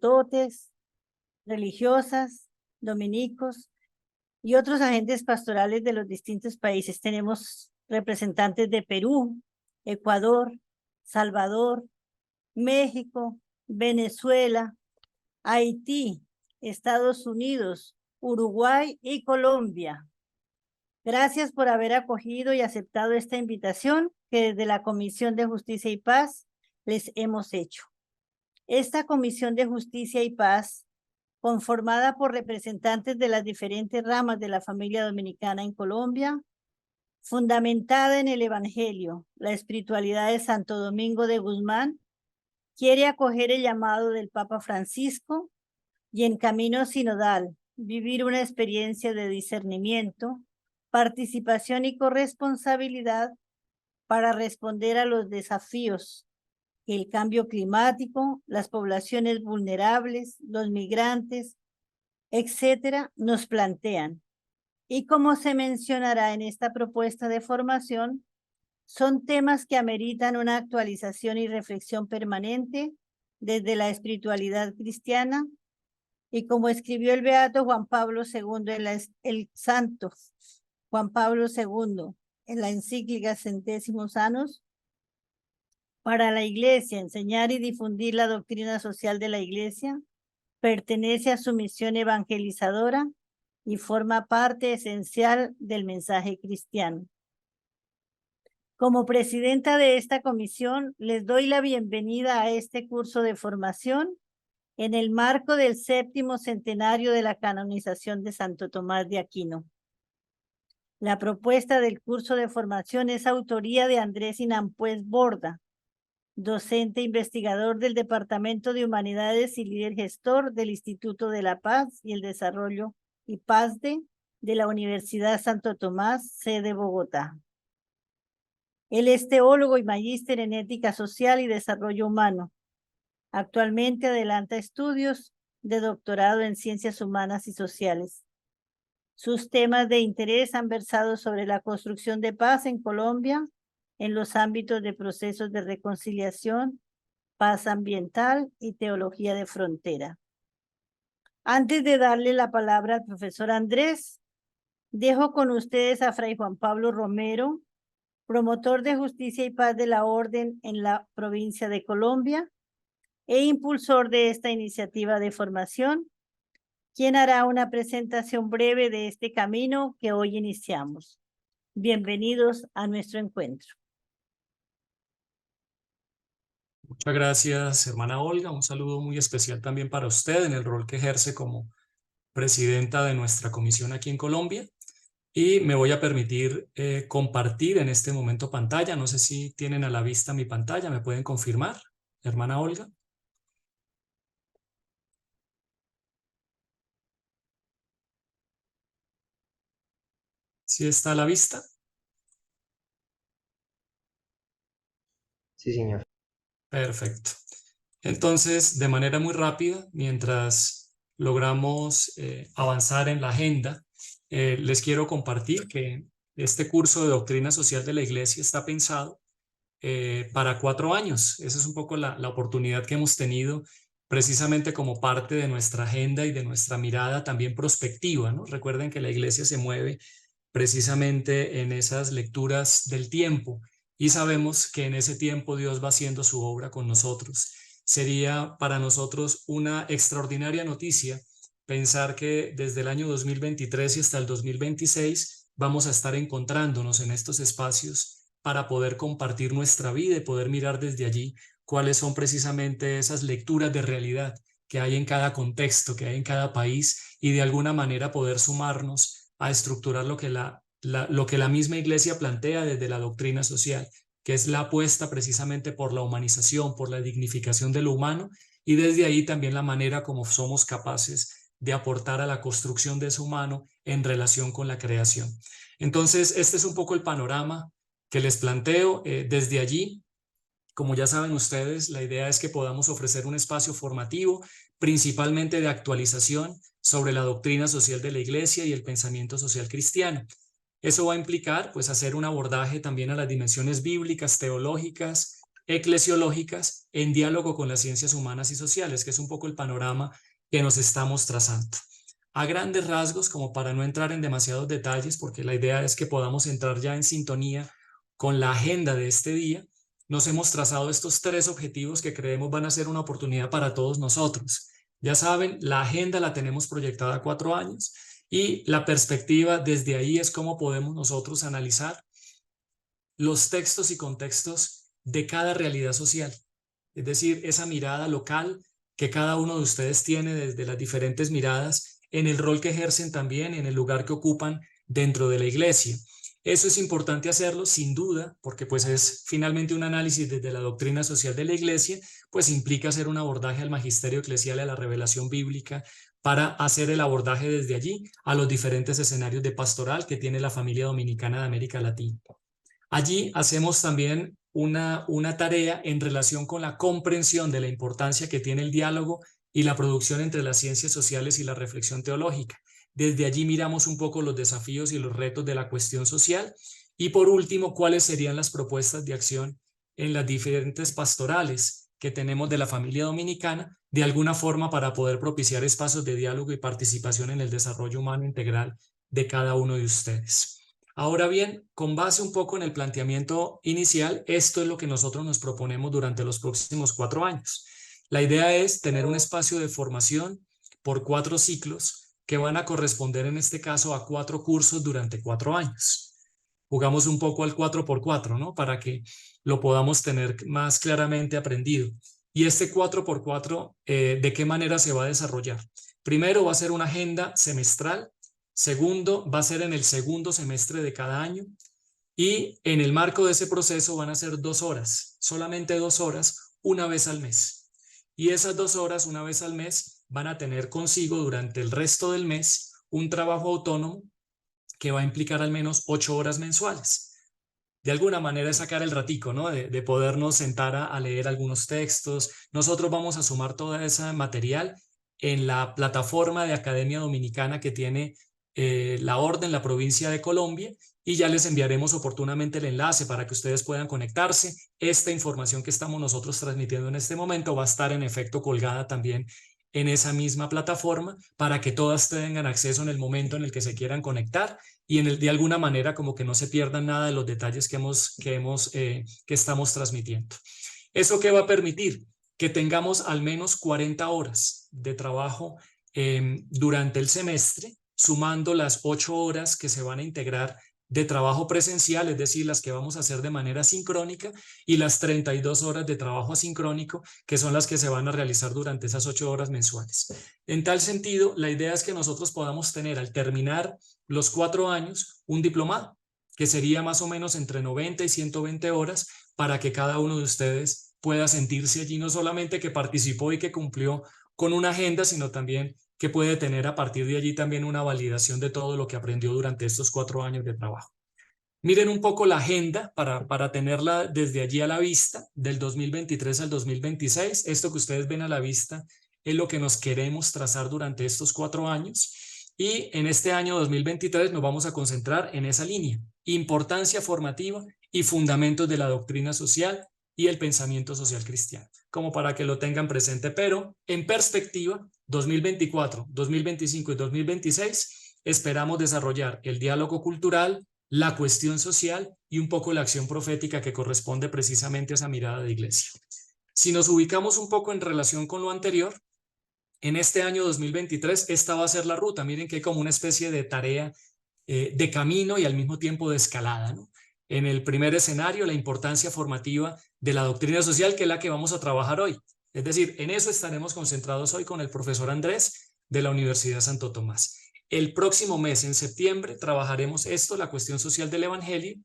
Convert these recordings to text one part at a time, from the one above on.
sacerdotes, religiosas, dominicos y otros agentes pastorales de los distintos países. Tenemos representantes de Perú, Ecuador, Salvador, México, Venezuela, Haití, Estados Unidos, Uruguay y Colombia. Gracias por haber acogido y aceptado esta invitación que desde la Comisión de Justicia y Paz les hemos hecho. Esta Comisión de Justicia y Paz, conformada por representantes de las diferentes ramas de la familia dominicana en Colombia, fundamentada en el Evangelio, la espiritualidad de Santo Domingo de Guzmán, quiere acoger el llamado del Papa Francisco y en camino sinodal vivir una experiencia de discernimiento, participación y corresponsabilidad para responder a los desafíos que el cambio climático, las poblaciones vulnerables, los migrantes, etcétera, nos plantean. Y como se mencionará en esta propuesta de formación, son temas que ameritan una actualización y reflexión permanente desde la espiritualidad cristiana, y como escribió el beato Juan Pablo II, el santo Juan Pablo II, en la encíclica Centésimos Annus, para la Iglesia, enseñar y difundir la doctrina social de la Iglesia pertenece a su misión evangelizadora y forma parte esencial del mensaje cristiano. Como presidenta de esta comisión, les doy la bienvenida a este curso de formación en el marco del 7º centenario de la canonización de Santo Tomás de Aquino. La propuesta del curso de formación es autoría de Andrés Inampuez Borda, docente investigador del Departamento de Humanidades y líder gestor del Instituto de la Paz y el Desarrollo y PASDE de la Universidad Santo Tomás, sede Bogotá. Él es teólogo y magíster en ética social y desarrollo humano. Actualmente adelanta estudios de doctorado en ciencias humanas y sociales. Sus temas de interés han versado sobre la construcción de paz en Colombia, en los ámbitos de procesos de reconciliación, paz ambiental y teología de frontera. Antes de darle la palabra al profesor Andrés, dejo con ustedes a Fray Juan Pablo Romero, promotor de justicia y paz de la Orden en la provincia de Colombia e impulsor de esta iniciativa de formación, quien hará una presentación breve de este camino que hoy iniciamos. Bienvenidos a nuestro encuentro. Muchas gracias, hermana Olga. Un saludo muy especial también para usted en el rol que ejerce como presidenta de nuestra comisión aquí en Colombia. Y me voy a permitir compartir en este momento pantalla. No sé si tienen a la vista mi pantalla. ¿Me pueden confirmar, hermana Olga? ¿Sí está a la vista? Sí, señor. Perfecto. Entonces, de manera muy rápida, mientras logramos avanzar en la agenda, les quiero compartir que este curso de Doctrina Social de la Iglesia está pensado para 4 años. Esa es un poco la oportunidad que hemos tenido precisamente como parte de nuestra agenda y de nuestra mirada también prospectiva, ¿no? Recuerden que la Iglesia se mueve precisamente en esas lecturas del tiempo y sabemos que en ese tiempo Dios va haciendo su obra con nosotros. Sería para nosotros una extraordinaria noticia pensar que desde el año 2023 y hasta el 2026 vamos a estar encontrándonos en estos espacios para poder compartir nuestra vida y poder mirar desde allí cuáles son precisamente esas lecturas de realidad que hay en cada contexto, que hay en cada país y de alguna manera poder sumarnos a estructurar lo que la misma Iglesia plantea desde la doctrina social, que es la apuesta precisamente por la humanización, por la dignificación de lo humano y desde ahí también la manera como somos capaces de aportar a la construcción de eso humano en relación con la creación. Entonces, este es un poco el panorama que les planteo. Desde allí, como ya saben ustedes, la idea es que podamos ofrecer un espacio formativo, principalmente de actualización sobre la doctrina social de la Iglesia y el pensamiento social cristiano. Eso va a implicar, pues, hacer un abordaje también a las dimensiones bíblicas, teológicas eclesiológicas en diálogo con las ciencias humanas y sociales, que es un poco el panorama que nos estamos trazando. A grandes rasgos, como para no entrar en demasiados detalles, porque la idea es que podamos entrar ya en sintonía con la agenda de este día, nos hemos trazado estos 3 objetivos que creemos van a ser una oportunidad para todos nosotros. Ya saben, la agenda la tenemos proyectada a 4 años y la perspectiva desde ahí es cómo podemos nosotros analizar los textos y contextos de cada realidad social. Es decir, esa mirada local que cada uno de ustedes tiene desde las diferentes miradas en el rol que ejercen también, en el lugar que ocupan dentro de la iglesia. Eso es importante hacerlo sin duda, porque pues es finalmente un análisis desde la doctrina social de la iglesia, pues implica hacer un abordaje al magisterio eclesial y a la revelación bíblica para hacer el abordaje desde allí a los diferentes escenarios de pastoral que tiene la familia dominicana de América Latina. Allí hacemos también una tarea en relación con la comprensión de la importancia que tiene el diálogo y la producción entre las ciencias sociales y la reflexión teológica. Desde allí miramos un poco los desafíos y los retos de la cuestión social y por último, cuáles serían las propuestas de acción en las diferentes pastorales que tenemos de la familia dominicana, de alguna forma para poder propiciar espacios de diálogo y participación en el desarrollo humano integral de cada uno de ustedes. Ahora bien, con base un poco en el planteamiento inicial, esto es lo que nosotros nos proponemos durante los próximos 4 años. La idea es tener un espacio de formación por 4 ciclos que van a corresponder en este caso a 4 cursos durante 4 años. Jugamos un poco al 4x4, ¿no? Para que lo podamos tener más claramente aprendido. Y este 4x4, ¿de qué manera se va a desarrollar? Primero va a ser una agenda semestral. Segundo, va a ser en el segundo semestre de cada año y en el marco de ese proceso van a ser 2 horas, solamente 2 horas, una vez al mes. Y esas 2 horas, una vez al mes, van a tener consigo durante el resto del mes un trabajo autónomo que va a implicar al menos 8 horas mensuales. De alguna manera es sacar el ratico, ¿no? De podernos sentar a leer algunos textos. Nosotros vamos a sumar toda ese material en la plataforma de Academia Dominicana que tiene la Orden, la provincia de Colombia, y ya les enviaremos oportunamente el enlace para que ustedes puedan conectarse. Esta información que estamos nosotros transmitiendo en este momento va a estar en efecto colgada también en esa misma plataforma para que todas tengan acceso en el momento en el que se quieran conectar y de alguna manera como que no se pierdan nada de los detalles que estamos transmitiendo. ¿Eso qué va a permitir? Que tengamos al menos 40 horas de trabajo durante el semestre, sumando las 8 horas que se van a integrar de trabajo presencial, es decir, las que vamos a hacer de manera sincrónica, y las 32 horas de trabajo asincrónico, que son las que se van a realizar durante esas 8 horas mensuales. En tal sentido, la idea es que nosotros podamos tener al terminar los 4 años un diplomado, que sería más o menos entre 90 y 120 horas, para que cada uno de ustedes pueda sentirse allí no solamente que participó y que cumplió con una agenda, sino también que puede tener a partir de allí también una validación de todo lo que aprendió durante estos 4 años de trabajo. Miren un poco la agenda para tenerla desde allí a la vista, del 2023 al 2026. Esto que ustedes ven a la vista es lo que nos queremos trazar durante estos 4 años. Y en este año 2023 nos vamos a concentrar en esa línea: importancia formativa y fundamentos de la doctrina social y el pensamiento social cristiano, como para que lo tengan presente, pero en perspectiva 2024, 2025 y 2026 esperamos desarrollar el diálogo cultural, la cuestión social y un poco la acción profética que corresponde precisamente a esa mirada de iglesia. Si nos ubicamos un poco en relación con lo anterior, en este año 2023 esta va a ser la ruta. Miren que hay como una especie de tarea de camino y al mismo tiempo de escalada, ¿no? En el primer escenario, la importancia formativa de la doctrina social, que es la que vamos a trabajar hoy. Es decir, en eso estaremos concentrados hoy con el profesor Andrés de la Universidad Santo Tomás. El próximo mes, en septiembre, trabajaremos esto, la cuestión social del Evangelio.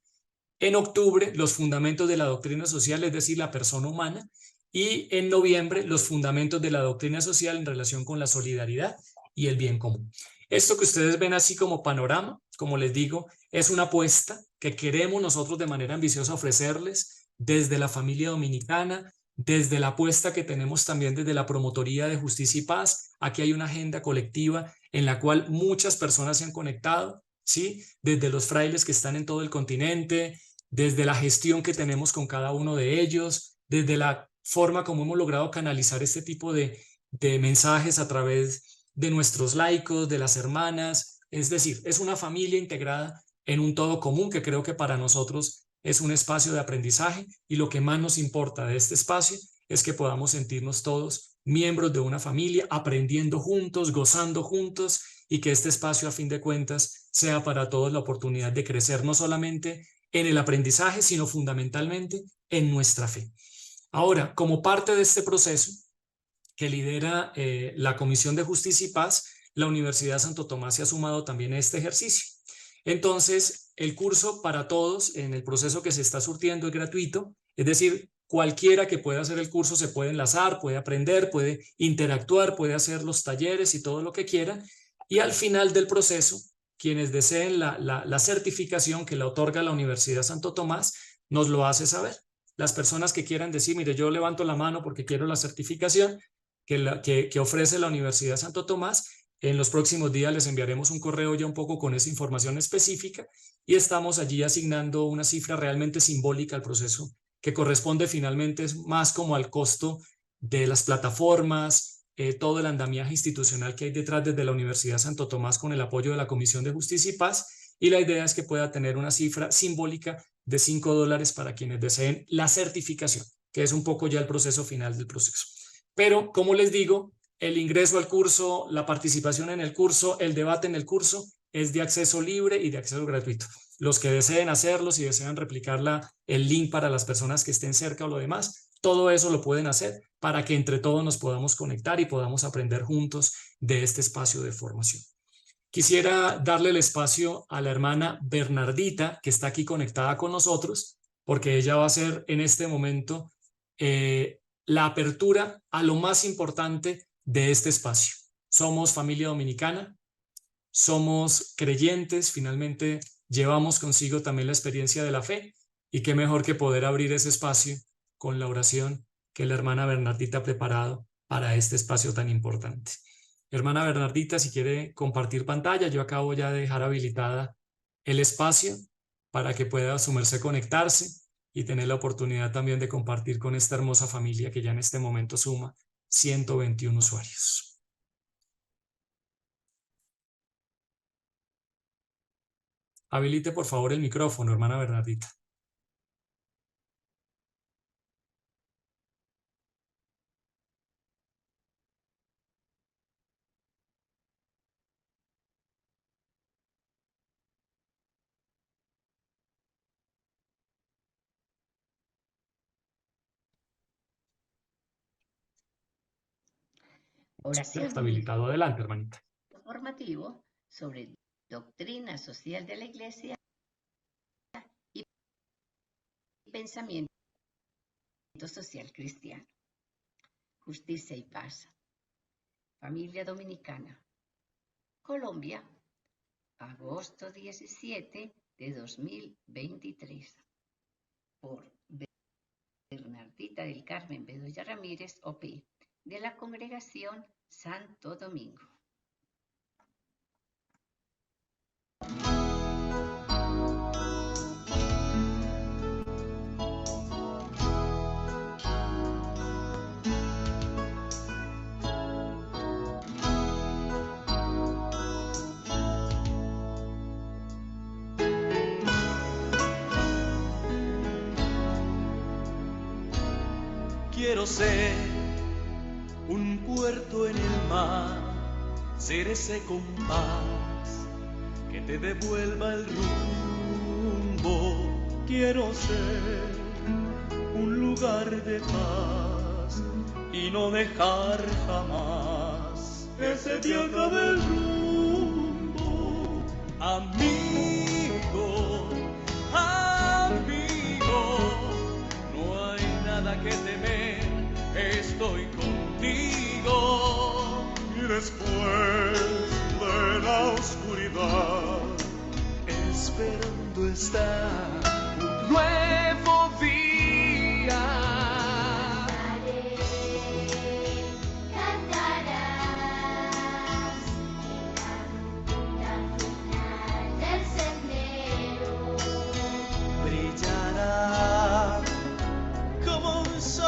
En octubre, los fundamentos de la doctrina social, es decir, la persona humana. Y en noviembre, los fundamentos de la doctrina social en relación con la solidaridad y el bien común. Esto que ustedes ven así como panorama, como les digo, es una apuesta que queremos nosotros de manera ambiciosa ofrecerles desde la familia dominicana, desde la apuesta que tenemos también desde la Promotoría de Justicia y Paz. Aquí hay una agenda colectiva en la cual muchas personas se han conectado, ¿sí? Desde los frailes que están en todo el continente, desde la gestión que tenemos con cada uno de ellos, desde la forma como hemos logrado canalizar este tipo de mensajes a través de nuestros laicos, de las hermanas. Es decir, es una familia integrada en un todo común que creo que para nosotros es un espacio de aprendizaje, y lo que más nos importa de este espacio es que podamos sentirnos todos miembros de una familia, aprendiendo juntos, gozando juntos, y que este espacio, a fin de cuentas, sea para todos la oportunidad de crecer no solamente en el aprendizaje, sino fundamentalmente en nuestra fe. Ahora, como parte de este proceso que lidera la Comisión de Justicia y Paz, la Universidad Santo Tomás se ha sumado también a este ejercicio. Entonces, el curso para todos en el proceso que se está surtiendo es gratuito, es decir, cualquiera que pueda hacer el curso se puede enlazar, puede aprender, puede interactuar, puede hacer los talleres y todo lo que quiera, y al final del proceso, quienes deseen la certificación que la otorga la Universidad Santo Tomás, nos lo hace saber. Las personas que quieran decir, mire, yo levanto la mano porque quiero la certificación que ofrece la Universidad Santo Tomás, en los próximos días les enviaremos un correo ya un poco con esa información específica, y estamos allí asignando una cifra realmente simbólica al proceso, que corresponde finalmente más como al costo de las plataformas, todo el andamiaje institucional que hay detrás desde la Universidad Santo Tomás con el apoyo de la Comisión de Justicia y Paz, y la idea es que pueda tener una cifra simbólica de $5 para quienes deseen la certificación, que es un poco ya el proceso final del proceso. Pero, como les digo, el ingreso al curso, la participación en el curso, el debate en el curso es de acceso libre y de acceso gratuito. Los que deseen hacerlo, si desean replicar el link para las personas que estén cerca o lo demás, todo eso lo pueden hacer para que entre todos nos podamos conectar y podamos aprender juntos de este espacio de formación. Quisiera darle el espacio a la hermana Bernardita, que está aquí conectada con nosotros, porque ella va a ser en este momento la apertura a lo más importante de este espacio. Somos familia dominicana, somos creyentes, finalmente llevamos consigo también la experiencia de la fe, y qué mejor que poder abrir ese espacio con la oración que la hermana Bernardita ha preparado para este espacio tan importante. Hermana Bernardita, si quiere compartir pantalla, yo acabo ya de dejar habilitada el espacio para que pueda su merced conectarse y tener la oportunidad también de compartir con esta hermosa familia que ya en este momento suma 121 usuarios. Habilite por favor el micrófono, hermana Bernardita. Oración. Está habilitado. Adelante, hermanita. Formativo sobre doctrina social de la Iglesia y pensamiento social cristiano. Justicia y paz. Familia dominicana. Colombia, agosto 17 de 2023. Por Bernardita del Carmen Bedoya Ramírez, OP, de la Congregación Santo Domingo. Quiero ser un puerto en el mar, ser ese compás que te devuelva el rumbo. Quiero ser un lugar de paz y no dejar jamás que se te acabe el rumbo. Amigo, amigo, no hay nada que temer, estoy contigo. Y después de la oscuridad, esperando está un nuevo día. Cantarás en la ruta final del sendero. Brillará como un sol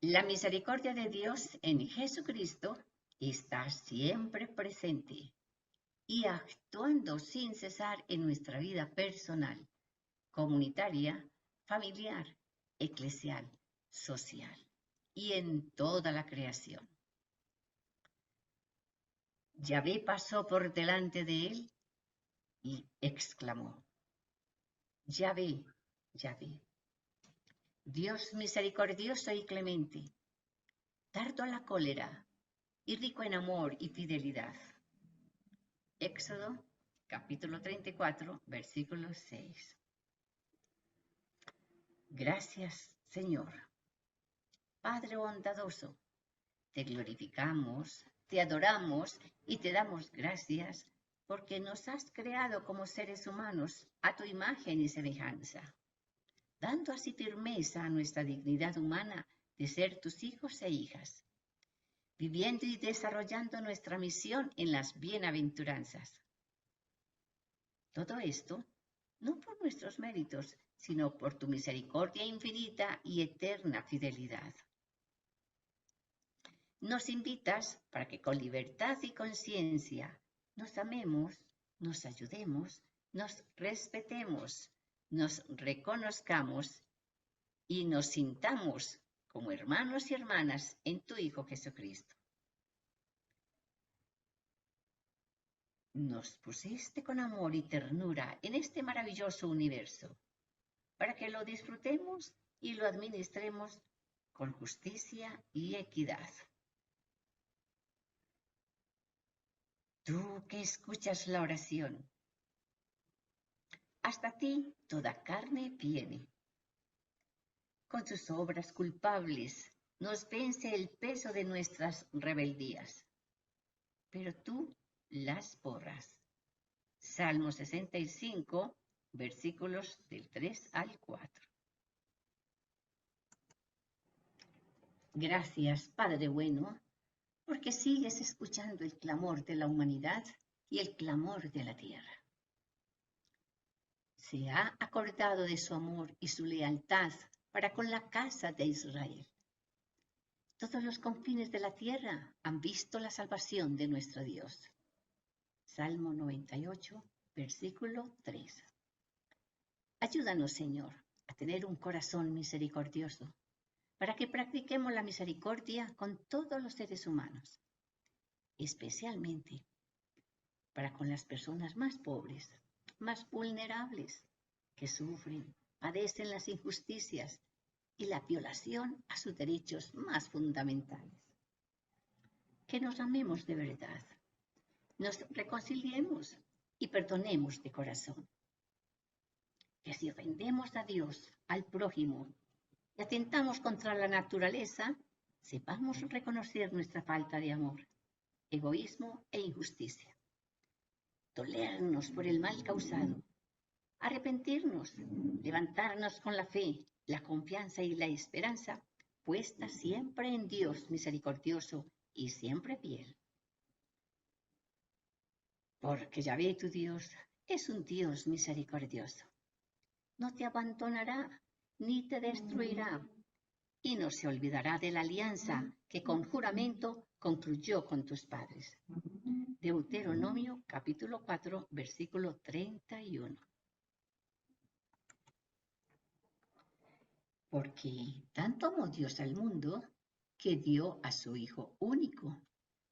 La misericordia de Dios en Jesucristo está siempre presente y actuando sin cesar en nuestra vida personal, comunitaria, familiar, eclesial, social y en toda la creación. Yahvé pasó por delante de él y exclamó: Yahvé, Yahvé, Dios misericordioso y clemente, tardo a la cólera y rico en amor y fidelidad. Éxodo, capítulo 34, versículo 6. Gracias, Señor. Padre bondadoso, te glorificamos, te adoramos y te damos gracias porque nos has creado como seres humanos a tu imagen y semejanza, dando así firmeza a nuestra dignidad humana de ser tus hijos e hijas, viviendo y desarrollando nuestra misión en las bienaventuranzas. Todo esto no por nuestros méritos, sino por tu misericordia infinita y eterna fidelidad. Nos invitas para que con libertad y conciencia nos amemos, nos ayudemos, nos respetemos, nos reconozcamos y nos sintamos como hermanos y hermanas en tu Hijo Jesucristo. Nos pusiste con amor y ternura en este maravilloso universo para que lo disfrutemos y lo administremos con justicia y equidad. Tú que escuchas la oración, hasta ti toda carne viene. Con sus obras culpables nos vence el peso de nuestras rebeldías, pero tú las borras. Salmo 65, versículos del 3 al 4. Gracias, Padre bueno, porque sigues escuchando el clamor de la humanidad y el clamor de la tierra. Se ha acordado de su amor y su lealtad para con la casa de Israel. Todos los confines de la tierra han visto la salvación de nuestro Dios. Salmo 98, versículo 3. Ayúdanos, Señor, a tener un corazón misericordioso, para que practiquemos la misericordia con todos los seres humanos, especialmente para con las personas más pobres, más vulnerables, que sufren, padecen las injusticias y la violación a sus derechos más fundamentales. Que nos amemos de verdad, nos reconciliemos y perdonemos de corazón. Que si ofendemos a Dios, al prójimo, y atentamos contra la naturaleza, sepamos reconocer nuestra falta de amor, egoísmo e injusticia. Dolernos por el mal causado, arrepentirnos, levantarnos con la fe, la confianza y la esperanza puesta siempre en Dios misericordioso y siempre fiel. Porque Yahvé tu Dios es un Dios misericordioso. No te abandonará ni te destruirá, y no se olvidará de la alianza que con juramento concluyó con tus padres. Deuteronomio capítulo 4, versículo 31. Porque tanto amó Dios al mundo que dio a su Hijo único,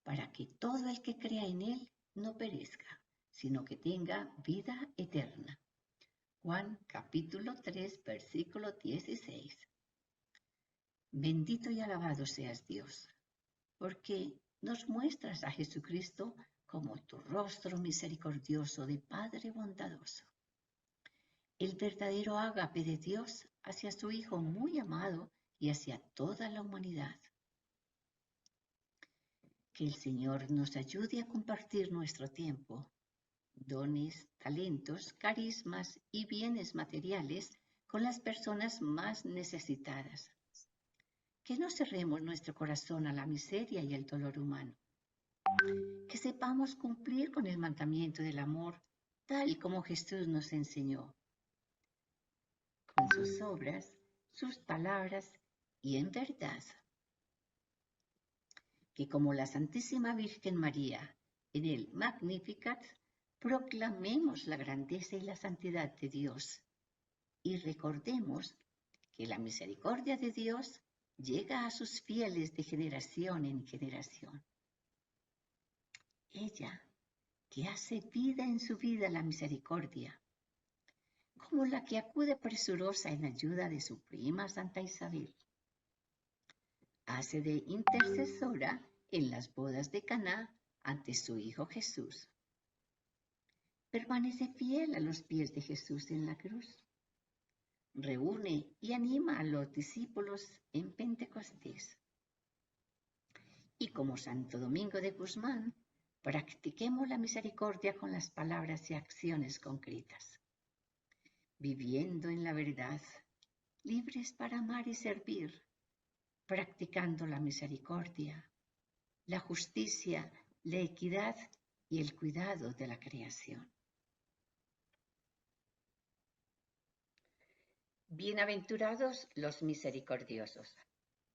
para que todo el que crea en él no perezca, sino que tenga vida eterna. Juan capítulo 3, versículo 16. Bendito y alabado seas Dios, porque nos muestras a Jesucristo como tu rostro misericordioso de Padre bondadoso. El verdadero ágape de Dios hacia su Hijo muy amado y hacia toda la humanidad. Que el Señor nos ayude a compartir nuestro tiempo, dones, talentos, carismas y bienes materiales con las personas más necesitadas. Que no cerremos nuestro corazón a la miseria y el dolor humano. Que sepamos cumplir con el mandamiento del amor tal como Jesús nos enseñó. Con sus obras, sus palabras y en verdad, que como la Santísima Virgen María en el Magnificat, proclamemos la grandeza y la santidad de Dios y recordemos que la misericordia de Dios llega a sus fieles de generación en generación. Ella, que hace vida en su vida la misericordia, como la que acude presurosa en ayuda de su prima Santa Isabel, hace de intercesora en las bodas de Caná ante su Hijo Jesús. Permanece fiel a los pies de Jesús en la cruz. Reúne y anima a los discípulos en Pentecostés. Y como Santo Domingo de Guzmán, practiquemos la misericordia con las palabras y acciones concretas, viviendo en la verdad, libres para amar y servir, practicando la misericordia, la justicia, la equidad y el cuidado de la creación. Bienaventurados los misericordiosos,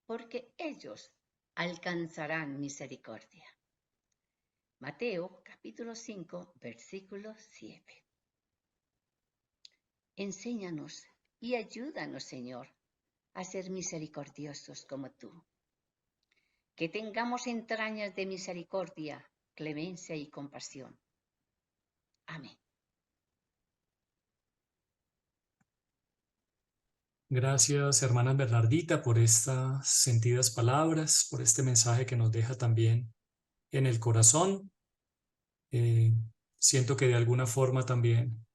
porque ellos alcanzarán misericordia. Mateo capítulo 5, versículo 7. Enséñanos y ayúdanos, Señor, a ser misericordiosos como tú. Que tengamos entrañas de misericordia, clemencia y compasión. Amén. Gracias, hermana Bernardita, por estas sentidas palabras, por este mensaje que nos deja también en el corazón. Siento que de alguna forma también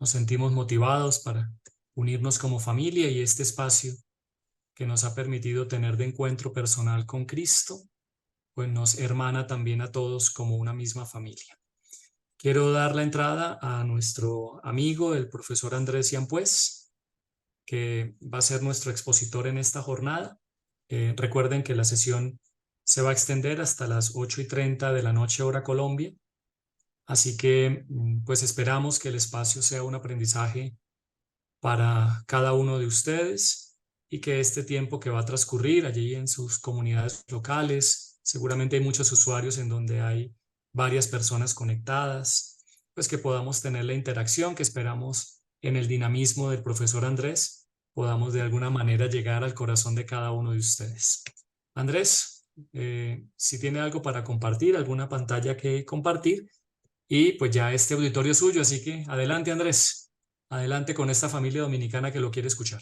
nos sentimos motivados para unirnos como familia, y este espacio que nos ha permitido tener de encuentro personal con Cristo, pues nos hermana también a todos como una misma familia. Quiero dar la entrada a nuestro amigo, el profesor Andrés Ciampués, que va a ser nuestro expositor en esta jornada. Recuerden que la sesión se va a extender hasta las 8:30 de la noche, hora Colombia. Así que pues esperamos que el espacio sea un aprendizaje para cada uno de ustedes, y que este tiempo que va a transcurrir allí en sus comunidades locales, seguramente hay muchos usuarios en donde hay varias personas conectadas, pues que podamos tener la interacción que esperamos en el dinamismo del profesor Andrés, podamos de alguna manera llegar al corazón de cada uno de ustedes. Andrés, si tiene algo para compartir, alguna pantalla que compartir, y pues ya este auditorio es suyo, así que adelante, Andrés. Adelante con esta familia dominicana que lo quiere escuchar.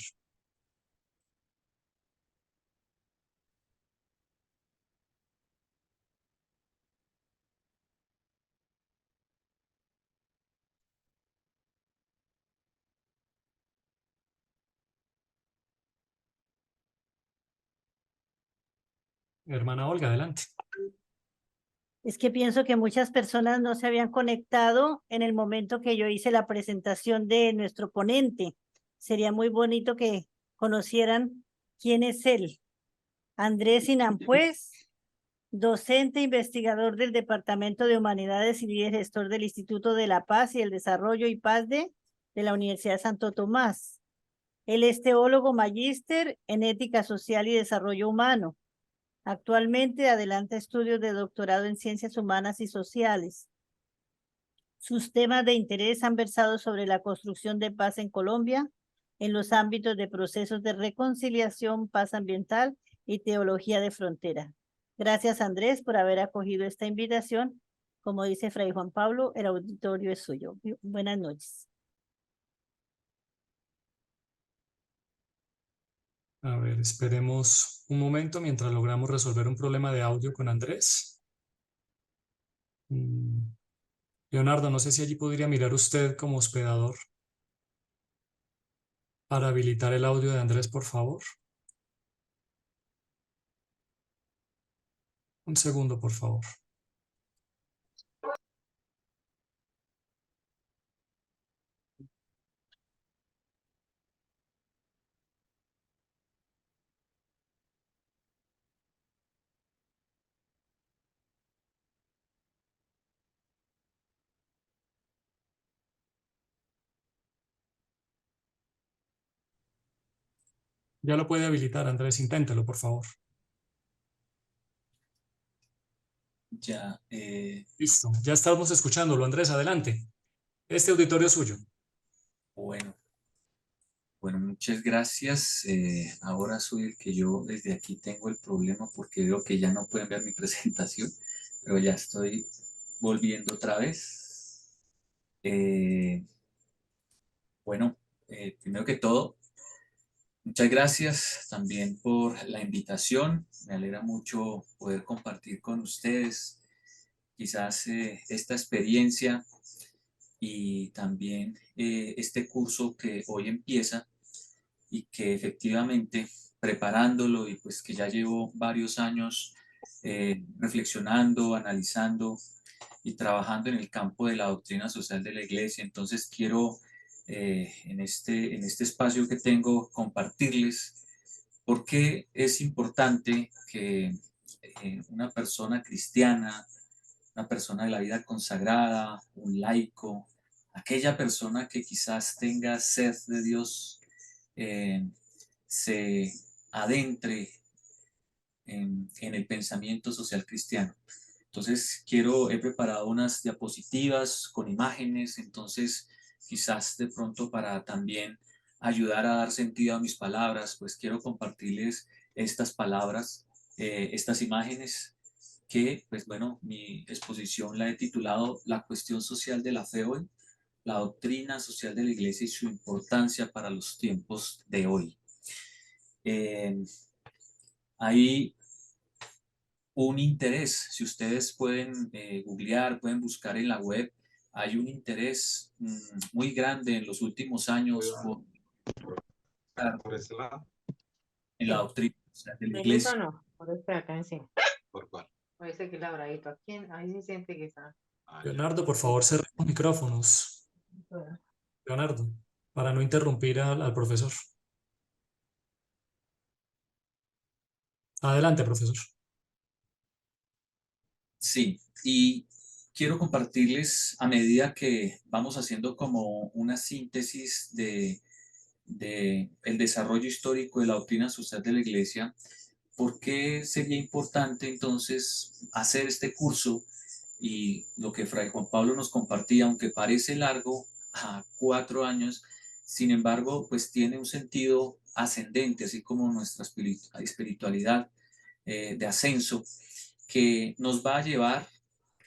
Hermana Olga, adelante. Es que pienso que muchas personas no se habían conectado en el momento que yo hice la presentación de nuestro ponente. Sería muy bonito que conocieran quién es él. Andrés Ciampués, docente investigador del Departamento de Humanidades y líder gestor del Instituto de la Paz y el Desarrollo y Paz de la Universidad Santo Tomás. Él es teólogo magíster en ética social y desarrollo humano. Actualmente adelanta estudios de doctorado en ciencias humanas y sociales. Sus temas de interés han versado sobre la construcción de paz en Colombia, en los ámbitos de procesos de reconciliación, paz ambiental y teología de frontera. Gracias, Andrés, por haber acogido esta invitación. Como dice Fray Juan Pablo, el auditorio es suyo. Buenas noches. A ver, esperemos un momento mientras logramos resolver un problema de audio con Andrés. Leonardo, no sé si allí podría mirar usted como hospedador para habilitar el audio de Andrés, por favor. Un segundo, por favor. Ya lo puede habilitar, Andrés, inténtelo, por favor. Ya, Listo, ya estamos escuchándolo. Andrés, adelante. Este auditorio es suyo. bueno, bueno, muchas gracias. Ahora soy el que yo desde aquí tengo el problema porque veo que ya no pueden ver mi presentación, pero ya estoy volviendo otra vez. Bueno, primero que todo, muchas gracias también por la invitación. Me alegra mucho poder compartir con ustedes quizás esta experiencia y también este curso que hoy empieza y que efectivamente preparándolo y pues que ya llevo varios años reflexionando, analizando y trabajando en el campo de la doctrina social de la iglesia. Entonces quiero en este espacio que tengo compartirles por qué es importante que una persona cristiana, una persona de la vida consagrada, un laico, aquella persona que quizás tenga sed de Dios, eh, se adentre en el pensamiento social cristiano. Entonces, he preparado unas diapositivas con imágenes, entonces quizás de pronto para también ayudar a dar sentido a mis palabras, pues quiero compartirles estas palabras, estas imágenes que, pues bueno, mi exposición la he titulado La cuestión social de la fe hoy, la doctrina social de la iglesia y su importancia para los tiempos de hoy. Hay un interés, si ustedes pueden googlear, pueden buscar en la web, hay un interés muy grande en los últimos años Por ese lado. en la doctrina social de la ¿Me gusta iglesia. o no? Por este acá encima. ¿Por cuál? Por ese que es labradito. Aquí, ahí sí siente que está. Ah, ya. Leonardo, por favor, cerre los micrófonos. Bueno. Leonardo, para no interrumpir al profesor. Adelante, profesor. Sí, y quiero compartirles a medida que vamos haciendo como una síntesis de el desarrollo histórico de la doctrina social de la iglesia. ¿Por qué sería importante entonces hacer este curso? Y lo que Fray Juan Pablo nos compartía, aunque parece largo, a 4 años, sin embargo, pues tiene un sentido ascendente, así como nuestra espiritualidad de ascenso, que nos va a llevar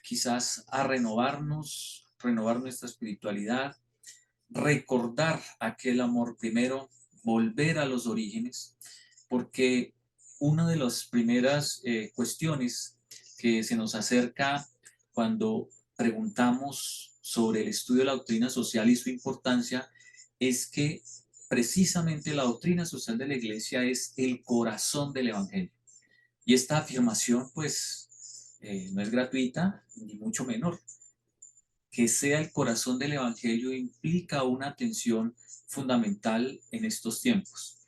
quizás a renovarnos, renovar nuestra espiritualidad, recordar aquel amor primero, volver a los orígenes, porque una de las primeras cuestiones que se nos acerca cuando preguntamos sobre el estudio de la doctrina social y su importancia es que precisamente la doctrina social de la iglesia es el corazón del evangelio. Y esta afirmación pues no es gratuita ni mucho menor. Que sea el corazón del evangelio implica una atención fundamental en estos tiempos.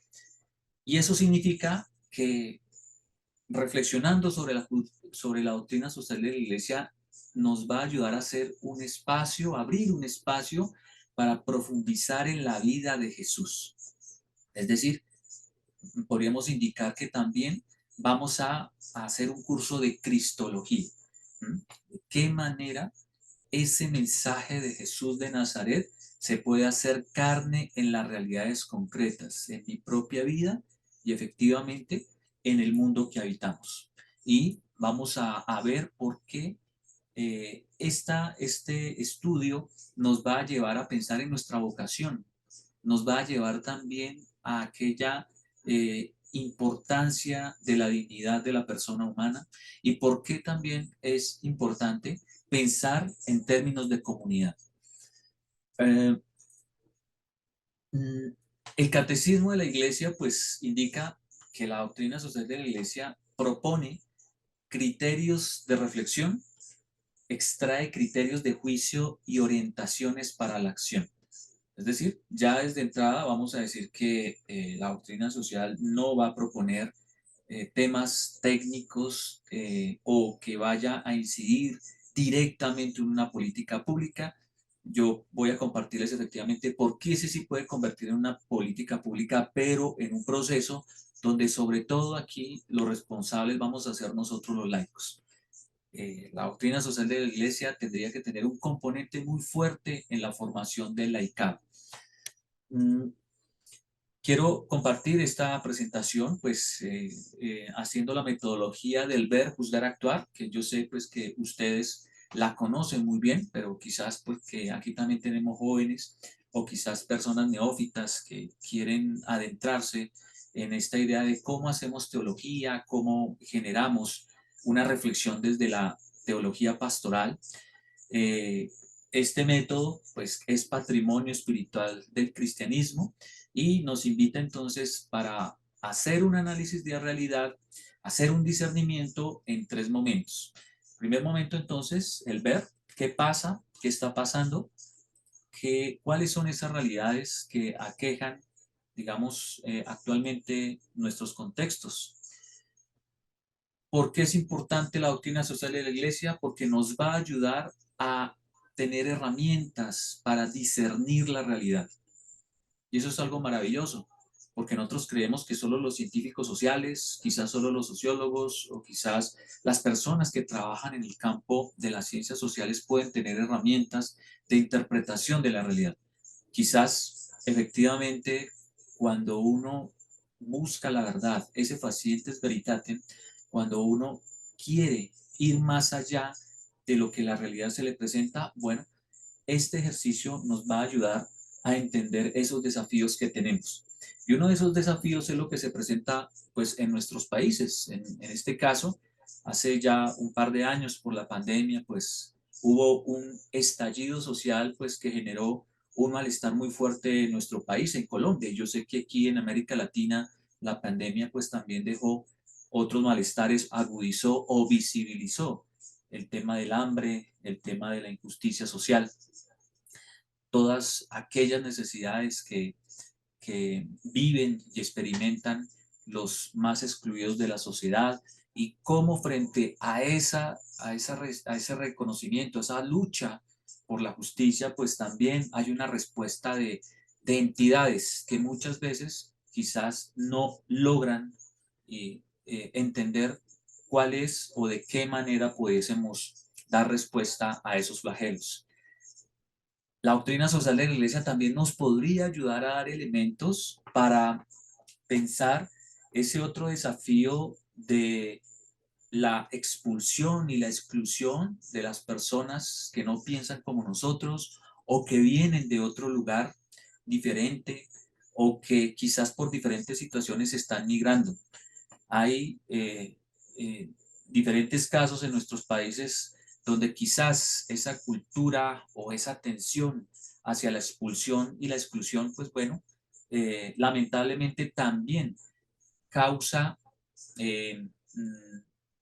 Y eso significa que reflexionando sobre la doctrina social de la iglesia nos va a ayudar a hacer un espacio, abrir un espacio para profundizar en la vida de Jesús. Es decir, podríamos indicar que también vamos a hacer un curso de cristología. ¿De qué manera ese mensaje de Jesús de Nazaret se puede hacer carne en las realidades concretas, en mi propia vida y efectivamente en el mundo que habitamos? Y vamos a ver por qué este estudio nos va a llevar a pensar en nuestra vocación, nos va a llevar también a aquella importancia de la dignidad de la persona humana y por qué también es importante pensar en términos de comunidad. El catecismo de la iglesia pues indica que la doctrina social de la iglesia propone criterios de reflexión, extrae criterios de juicio y orientaciones para la acción. Es decir, ya desde entrada vamos a decir que la doctrina social no va a proponer temas técnicos o que vaya a incidir directamente en una política pública. Yo voy a compartirles efectivamente por qué ese sí puede convertir en una política pública, pero en un proceso donde sobre todo aquí los responsables vamos a ser nosotros los laicos. La doctrina social de la Iglesia tendría que tener un componente muy fuerte en la formación del laicado. Quiero compartir esta presentación, pues, haciendo la metodología del ver, juzgar, actuar, que yo sé, pues, que ustedes la conocen muy bien, pero quizás, pues, que aquí también tenemos jóvenes o quizás personas neófitas que quieren adentrarse en esta idea de cómo hacemos teología, cómo generamos una reflexión desde la teología pastoral. Este método, pues, es patrimonio espiritual del cristianismo y nos invita entonces para hacer un análisis de la realidad, hacer un discernimiento en 3 momentos. Primer momento, entonces, el ver qué pasa, qué está pasando, cuáles son esas realidades que aquejan, digamos, actualmente nuestros contextos. ¿Por qué es importante la doctrina social de la Iglesia? Porque nos va a ayudar a tener herramientas para discernir la realidad. Y eso es algo maravilloso, porque nosotros creemos que solo los científicos sociales, quizás solo los sociólogos o quizás las personas que trabajan en el campo de las ciencias sociales pueden tener herramientas de interpretación de la realidad. Quizás efectivamente cuando uno busca la verdad, ese facientes veritatem, cuando uno quiere ir más allá de lo que la realidad se le presenta, bueno, este ejercicio nos va a ayudar a entender esos desafíos que tenemos. Y uno de esos desafíos es lo que se presenta, pues, en nuestros países. En este caso, hace ya un par de años por la pandemia, pues hubo un estallido social, pues, que generó un malestar muy fuerte en nuestro país, en Colombia. Y yo sé que aquí en América Latina la pandemia, pues, también dejó otros malestares, agudizó o visibilizó el tema del hambre, el tema de la injusticia social, todas aquellas necesidades que viven y experimentan los más excluidos de la sociedad, y cómo frente a ese reconocimiento, a esa lucha por la justicia, pues también hay una respuesta de entidades que muchas veces quizás no logran entender cuál es o de qué manera pudiésemos dar respuesta a esos flagelos. La doctrina social de la Iglesia también nos podría ayudar a dar elementos para pensar ese otro desafío de la expulsión y la exclusión de las personas que no piensan como nosotros o que vienen de otro lugar diferente o que quizás por diferentes situaciones están migrando. Hay diferentes casos en nuestros países donde quizás esa cultura o esa tensión hacia la expulsión y la exclusión, pues bueno, lamentablemente también causa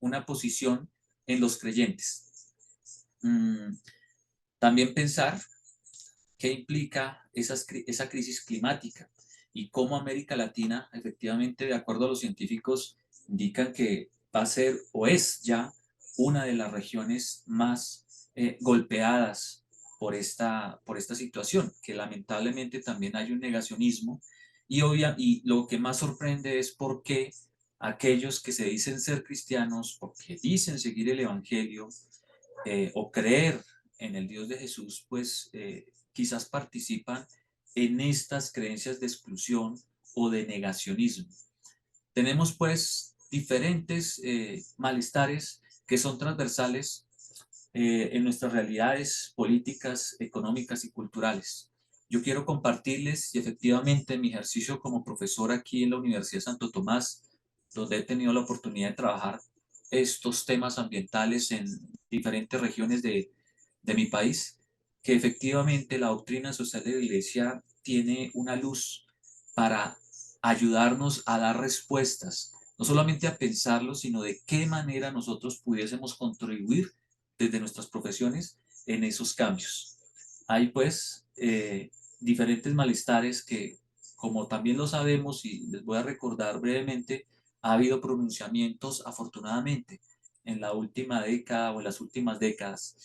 una posición en los creyentes. También pensar qué implica esa crisis climática y cómo América Latina, efectivamente, de acuerdo a los científicos, indican que va a ser o es ya una de las regiones más golpeadas por esta situación, que lamentablemente también hay un negacionismo y lo que más sorprende es por qué aquellos que se dicen ser cristianos, porque dicen seguir el Evangelio o creer en el Dios de Jesús, pues quizás participan en estas creencias de exclusión o de negacionismo. Tenemos pues diferentes malestares que son transversales en nuestras realidades políticas, económicas y culturales. Yo quiero compartirles, y efectivamente mi ejercicio como profesor aquí en la Universidad de Santo Tomás, donde he tenido la oportunidad de trabajar estos temas ambientales en diferentes regiones de mi país, que efectivamente la doctrina social de la Iglesia tiene una luz para ayudarnos a dar respuestas, no solamente a pensarlo, sino de qué manera nosotros pudiésemos contribuir desde nuestras profesiones en esos cambios. Hay pues diferentes malestares que, como también lo sabemos y les voy a recordar brevemente, ha habido pronunciamientos afortunadamente en la última década o en las últimas décadas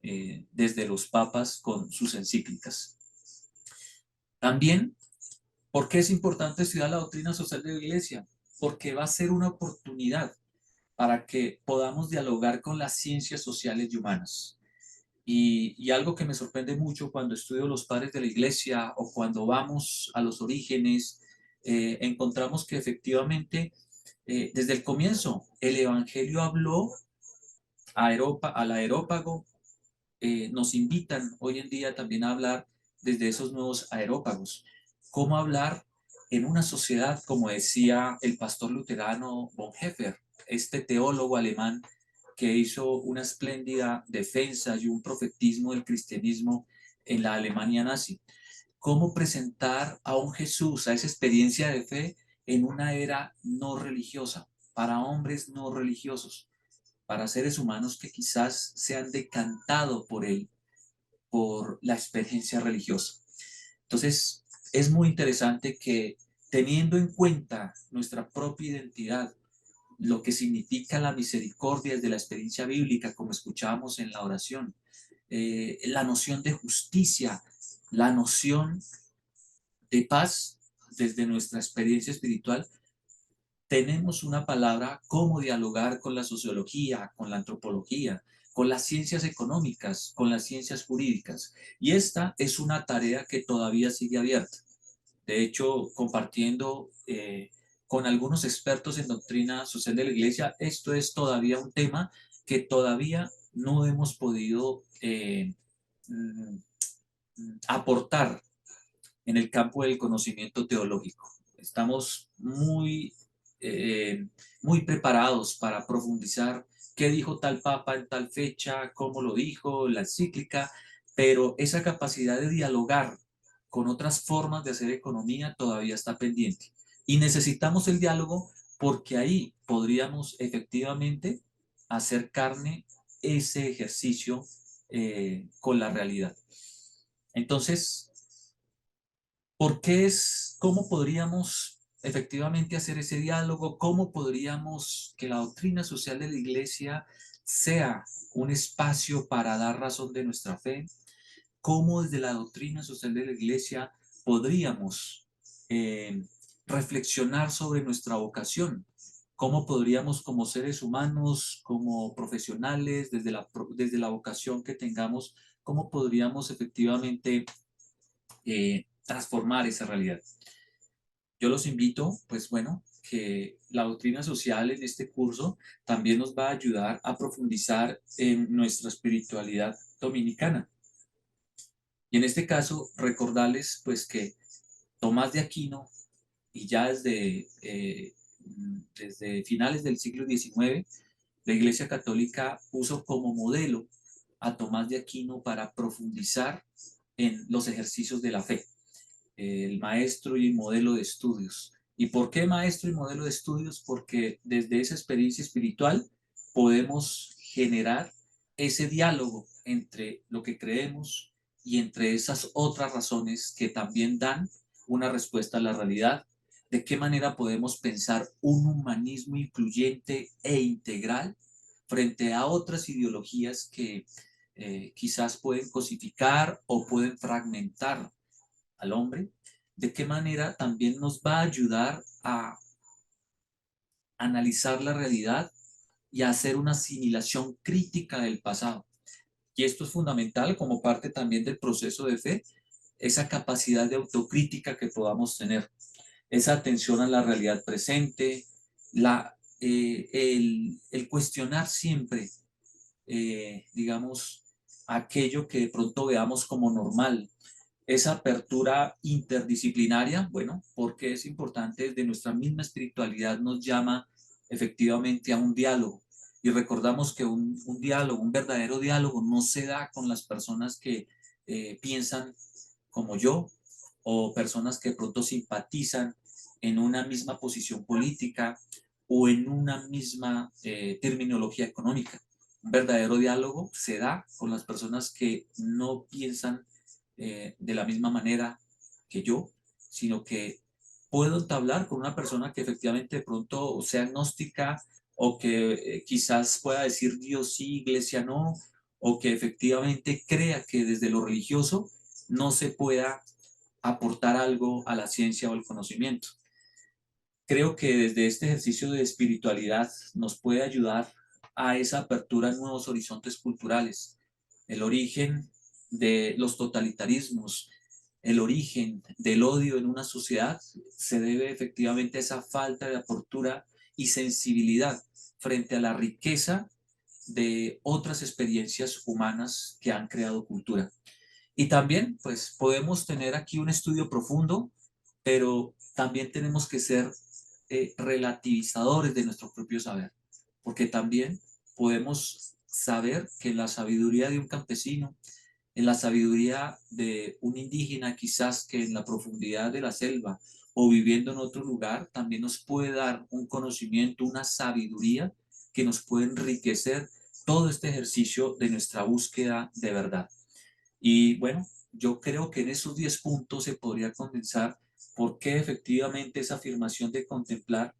desde los papas con sus encíclicas. También, ¿por qué es importante estudiar la doctrina social de la Iglesia? Porque va a ser una oportunidad para que podamos dialogar con las ciencias sociales y humanas. Y algo que me sorprende mucho cuando estudio los padres de la iglesia o cuando vamos a los orígenes, encontramos que efectivamente desde el comienzo el evangelio habló al aerópago, nos invitan hoy en día también a hablar desde esos nuevos aerópagos. ¿Cómo hablar en una sociedad, como decía el pastor luterano Bonhoeffer, este teólogo alemán que hizo una espléndida defensa y un profetismo del cristianismo en la Alemania nazi? ¿Cómo presentar a un Jesús, a esa experiencia de fe en una era no religiosa, para hombres no religiosos, para seres humanos que quizás se han decantado por él, por la experiencia religiosa? Entonces, es muy interesante que teniendo en cuenta nuestra propia identidad, lo que significa la misericordia desde la experiencia bíblica, como escuchábamos en la oración, la noción de justicia, la noción de paz desde nuestra experiencia espiritual, tenemos una palabra cómo dialogar con la sociología, con la antropología, con las ciencias económicas, con las ciencias jurídicas. Y esta es una tarea que todavía sigue abierta. De hecho, compartiendo con algunos expertos en doctrina social de la Iglesia, esto es todavía un tema que todavía no hemos podido aportar en el campo del conocimiento teológico. Estamos muy preparados para profundizar qué dijo tal papa en tal fecha, cómo lo dijo, la encíclica, pero esa capacidad de dialogar con otras formas de hacer economía todavía está pendiente. Y necesitamos el diálogo porque ahí podríamos efectivamente hacer carne ese ejercicio con la realidad. Entonces, ¿cómo podríamos efectivamente hacer ese diálogo? ¿Cómo podríamos que la doctrina social de la Iglesia sea un espacio para dar razón de nuestra fe? ¿Cómo desde la doctrina social de la Iglesia podríamos reflexionar sobre nuestra vocación? ¿Cómo podríamos como seres humanos, como profesionales, desde la vocación que tengamos, cómo podríamos efectivamente transformar esa realidad? Yo los invito, pues bueno, que la doctrina social en este curso también nos va a ayudar a profundizar en nuestra espiritualidad dominicana. Y en este caso, recordarles pues que Tomás de Aquino, y ya desde finales del siglo XIX, la Iglesia Católica puso como modelo a Tomás de Aquino para profundizar en los ejercicios de la fe, el maestro y modelo de estudios. ¿Y por qué maestro y modelo de estudios? Porque desde esa experiencia espiritual podemos generar ese diálogo entre lo que creemos y entre esas otras razones que también dan una respuesta a la realidad. ¿De qué manera podemos pensar un humanismo incluyente e integral frente a otras ideologías que quizás pueden cosificar o pueden fragmentar al hombre? ¿De qué manera también nos va a ayudar a analizar la realidad y a hacer una asimilación crítica del pasado? Y esto es fundamental como parte también del proceso de fe, esa capacidad de autocrítica que podamos tener, esa atención a la realidad presente, el cuestionar siempre, digamos, aquello que de pronto veamos como normal, esa apertura interdisciplinaria, bueno, porque es importante, desde nuestra misma espiritualidad nos llama efectivamente a un diálogo. Y recordamos que un diálogo, un verdadero diálogo, no se da con las personas que piensan como yo o personas que de pronto simpatizan en una misma posición política o en una misma terminología económica. Un verdadero diálogo se da con las personas que no piensan de la misma manera que yo, sino que puedo entablar con una persona que efectivamente de pronto sea agnóstica o que quizás pueda decir Dios sí, iglesia no, o que efectivamente crea que desde lo religioso no se pueda aportar algo a la ciencia o el conocimiento. creo que desde este ejercicio de espiritualidad nos puede ayudar a esa apertura a nuevos horizontes culturales. El origen de los totalitarismos, el origen del odio en una sociedad se debe efectivamente a esa falta de apertura y sensibilidad frente a la riqueza de otras experiencias humanas que han creado cultura. Y también, pues, podemos tener aquí un estudio profundo, pero también tenemos que ser relativizadores de nuestro propio saber, porque también podemos saber que la sabiduría de un campesino, en la sabiduría de un indígena, quizás que en la profundidad de la selva o viviendo en otro lugar, también nos puede dar un conocimiento, una sabiduría que nos puede enriquecer todo este ejercicio de nuestra búsqueda de verdad. Y bueno, yo creo que en esos 10 puntos se podría condensar por qué efectivamente esa afirmación de contemplar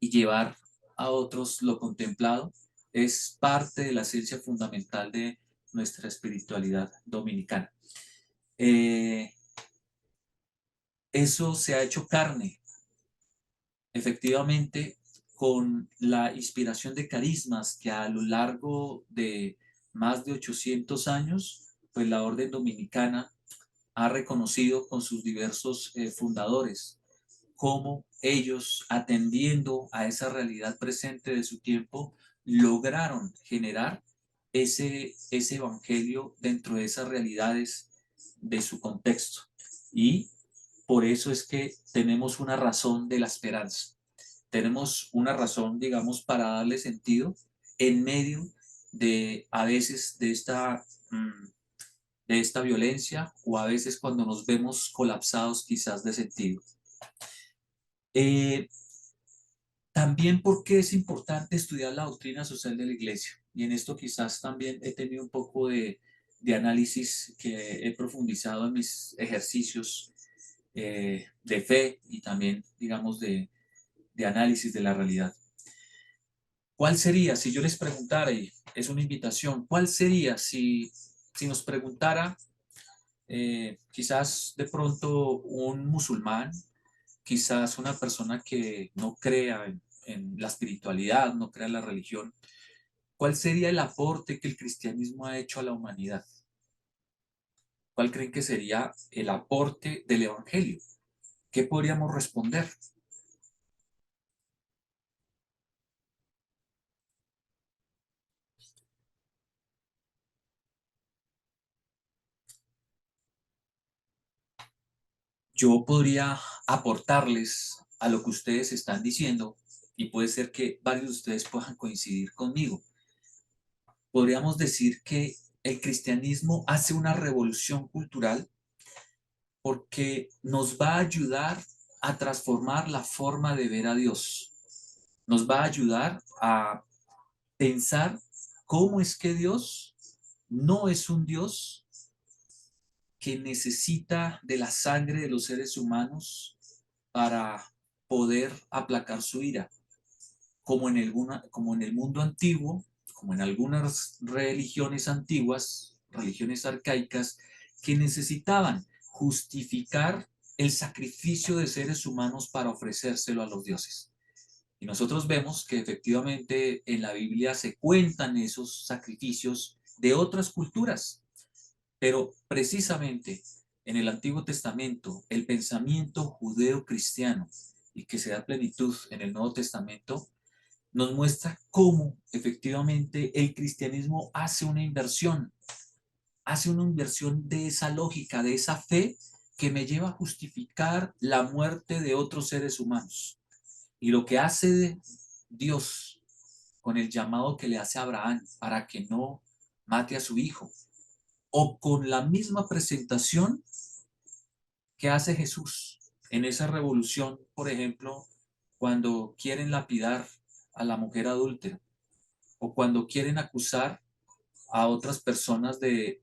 y llevar a otros lo contemplado es parte de la esencia fundamental de nuestra espiritualidad dominicana. Eso se ha hecho carne, efectivamente, con la inspiración de carismas que a lo largo de más de 800 años, pues la orden dominicana ha reconocido con sus diversos fundadores, cómo ellos, atendiendo a esa realidad presente de su tiempo, lograron generar ese evangelio dentro de esas realidades de su contexto. Y por eso es que tenemos una razón de la esperanza. Tenemos una razón, digamos, para darle sentido en medio de, a veces, de esta violencia o a veces cuando nos vemos colapsados quizás de sentido. También porque es importante estudiar la doctrina social de la Iglesia. Y en esto quizás también he tenido un poco de análisis que he profundizado en mis ejercicios de fe y también, digamos, de análisis de la realidad. ¿Cuál sería, si yo les preguntara, y es una invitación, cuál sería si nos preguntara quizás de pronto un musulmán, quizás una persona que no crea en la espiritualidad, no crea en la religión, ¿cuál sería el aporte que el cristianismo ha hecho a la humanidad? ¿Cuál creen que sería el aporte del evangelio? ¿Qué podríamos responder? Yo podría aportarles a lo que ustedes están diciendo y puede ser que varios de ustedes puedan coincidir conmigo. Podríamos decir que el cristianismo hace una revolución cultural porque nos va a ayudar a transformar la forma de ver a Dios. Nos va a ayudar a pensar cómo es que Dios no es un Dios que necesita de la sangre de los seres humanos para poder aplacar su ira, como en el mundo antiguo, como en algunas religiones antiguas, religiones arcaicas, que necesitaban justificar el sacrificio de seres humanos para ofrecérselo a los dioses. Y nosotros vemos que efectivamente en la Biblia se cuentan esos sacrificios de otras culturas, pero precisamente en el Antiguo Testamento, el pensamiento judeo-cristiano, y que se da plenitud en el Nuevo Testamento, nos muestra cómo efectivamente el cristianismo hace una inversión de esa lógica, de esa fe que me lleva a justificar la muerte de otros seres humanos. Y lo que hace Dios con el llamado que le hace a Abraham para que no mate a su hijo, o con la misma presentación que hace Jesús en esa revolución, por ejemplo, cuando quieren lapidar a la mujer adúltera, o cuando quieren acusar a otras personas de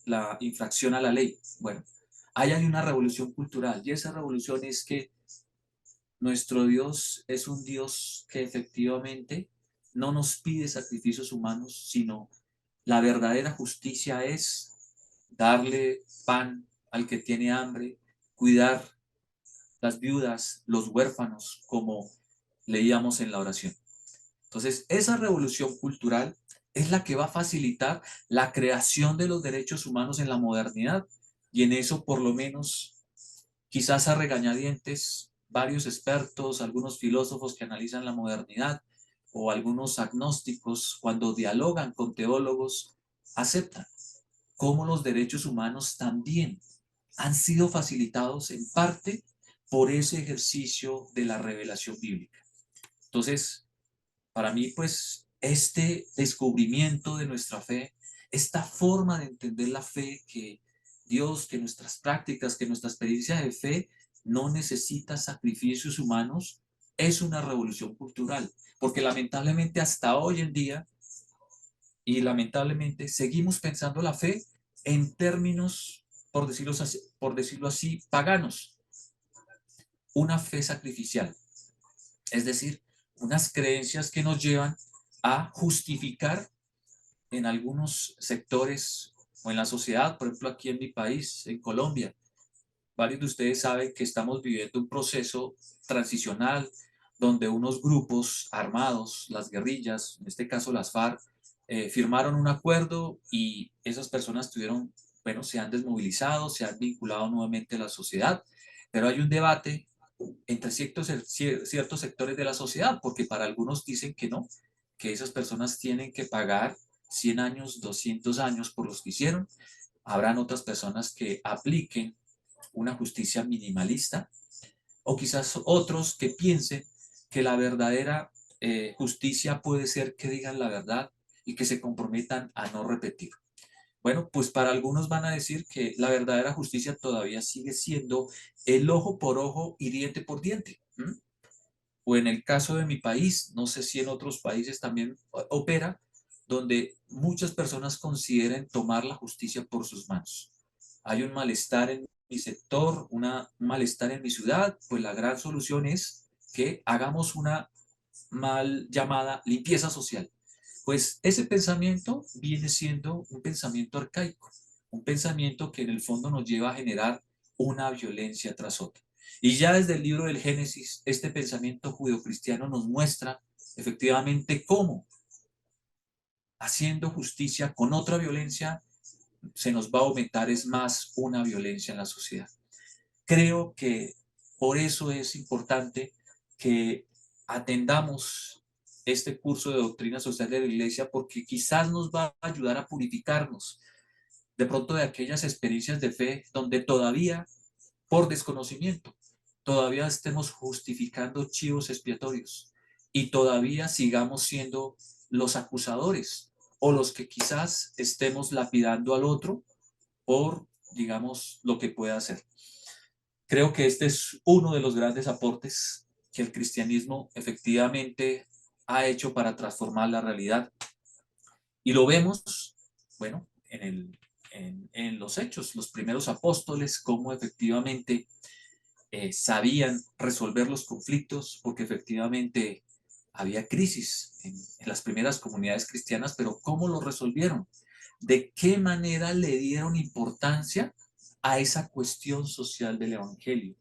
la infracción a la ley. Bueno, ahí hay una revolución cultural, y esa revolución es que nuestro Dios es un Dios que efectivamente no nos pide sacrificios humanos, sino la verdadera justicia es darle pan al que tiene hambre, cuidar las viudas, los huérfanos, como leíamos en la oración. Entonces, esa revolución cultural es la que va a facilitar la creación de los derechos humanos en la modernidad, y en eso, por lo menos, quizás a regañadientes, varios expertos, algunos filósofos que analizan la modernidad o algunos agnósticos, cuando dialogan con teólogos, aceptan cómo los derechos humanos también han sido facilitados en parte por ese ejercicio de la revelación bíblica. Entonces, para mí, pues, este descubrimiento de nuestra fe, esta forma de entender la fe, que Dios, que nuestras prácticas, que nuestra experiencia de fe no necesita sacrificios humanos, es una revolución cultural, porque lamentablemente hasta hoy en día, y lamentablemente seguimos pensando la fe en términos, por decirlo así, paganos, una fe sacrificial, es decir, unas creencias que nos llevan a justificar en algunos sectores o en la sociedad, por ejemplo aquí en mi país, en Colombia. Varios de ustedes saben que estamos viviendo un proceso transicional donde unos grupos armados, las guerrillas, en este caso las FARC, firmaron un acuerdo y esas personas tuvieron, bueno, se han desmovilizado, se han vinculado nuevamente a la sociedad, pero hay un debate entre ciertos sectores de la sociedad, porque para algunos dicen que no, que esas personas tienen que pagar 100 años, 200 años por los que hicieron. Habrán otras personas que apliquen una justicia minimalista, o quizás otros que piensen que la verdadera justicia puede ser que digan la verdad y que se comprometan a no repetir. Bueno, pues para algunos van a decir que la verdadera justicia todavía sigue siendo el ojo por ojo y diente por diente. O en el caso de mi país, no sé si en otros países también opera, donde muchas personas consideren tomar la justicia por sus manos. Hay un malestar en mi sector, un malestar en mi ciudad, pues la gran solución es que hagamos una mal llamada limpieza social. Pues ese pensamiento viene siendo un pensamiento arcaico, un pensamiento que en el fondo nos lleva a generar una violencia tras otra. Y ya desde el libro del Génesis, este pensamiento judeocristiano nos muestra efectivamente cómo, haciendo justicia con otra violencia, se nos va a aumentar es más una violencia en la sociedad. Creo que por eso es importante que atendamos este curso de doctrina social de la Iglesia, porque quizás nos va a ayudar a purificarnos de pronto de aquellas experiencias de fe donde todavía, por desconocimiento, todavía estemos justificando chivos expiatorios y todavía sigamos siendo los acusadores o los que quizás estemos lapidando al otro por, digamos, lo que pueda hacer. Creo que este es uno de los grandes aportes que el cristianismo efectivamente ha hecho para transformar la realidad. Y lo vemos, bueno, en los hechos, los primeros apóstoles, cómo efectivamente sabían resolver los conflictos, porque efectivamente había crisis en las primeras comunidades cristianas, pero cómo lo resolvieron, de qué manera le dieron importancia a esa cuestión social del evangelio,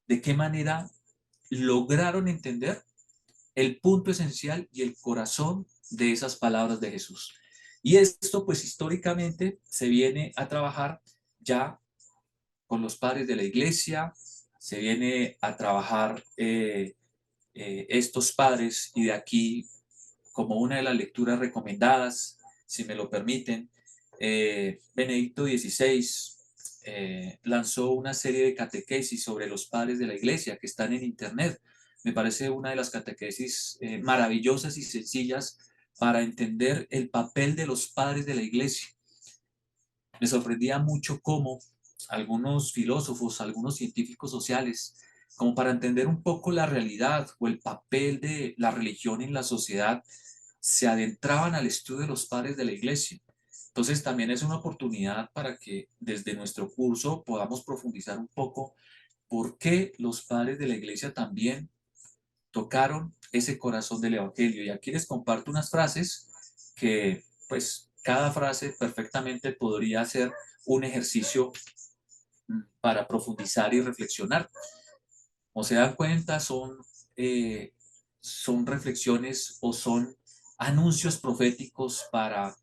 de qué manera lograron entender el punto esencial y el corazón de esas palabras de Jesús. Y esto pues históricamente se viene a trabajar ya con los padres de la iglesia, se viene a trabajar estos padres, y de aquí, como una de las lecturas recomendadas, si me lo permiten, Benedicto XVI lanzó una serie de catequesis sobre los padres de la iglesia que están en internet. Me parece una de las catequesis maravillosas y sencillas para entender el papel de los padres de la iglesia. Me sorprendía mucho cómo algunos filósofos, algunos científicos sociales, como para entender un poco la realidad o el papel de la religión en la sociedad, se adentraban al estudio de los padres de la iglesia. Entonces también es una oportunidad para que desde nuestro curso podamos profundizar un poco por qué los padres de la iglesia también tocaron ese corazón del evangelio. Y aquí les comparto unas frases que, pues, cada frase perfectamente podría ser un ejercicio para profundizar y reflexionar. Como se dan cuenta, son reflexiones o son anuncios proféticos para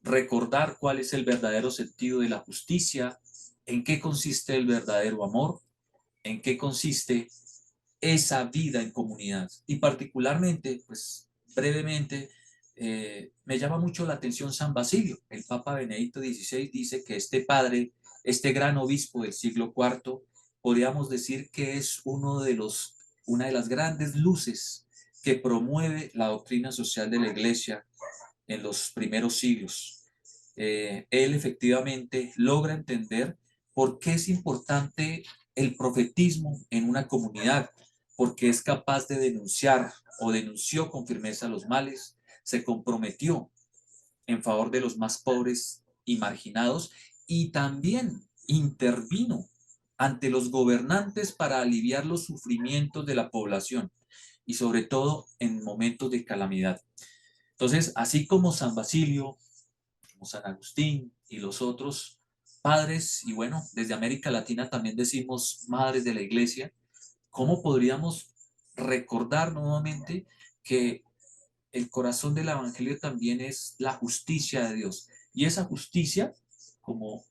recordar cuál es el verdadero sentido de la justicia, en qué consiste el verdadero amor, en qué consiste esa vida en comunidad. Y particularmente, pues brevemente, me llama mucho la atención San Basilio. El Papa Benedicto XVI dice que este padre, este gran obispo del siglo IV, podríamos decir que es una de las grandes luces que promueve la doctrina social de la Iglesia en los primeros siglos. Él efectivamente logra entender por qué es importante el profetismo en una comunidad, porque es capaz de denunciar o denunció con firmeza los males, se comprometió en favor de los más pobres y marginados y también intervino ante los gobernantes para aliviar los sufrimientos de la población y sobre todo en momentos de calamidad. Entonces, así como San Basilio, como San Agustín y los otros padres, y bueno, desde América Latina también decimos madres de la iglesia, ¿cómo podríamos recordar nuevamente que el corazón del evangelio también es la justicia de Dios? Y esa justicia, como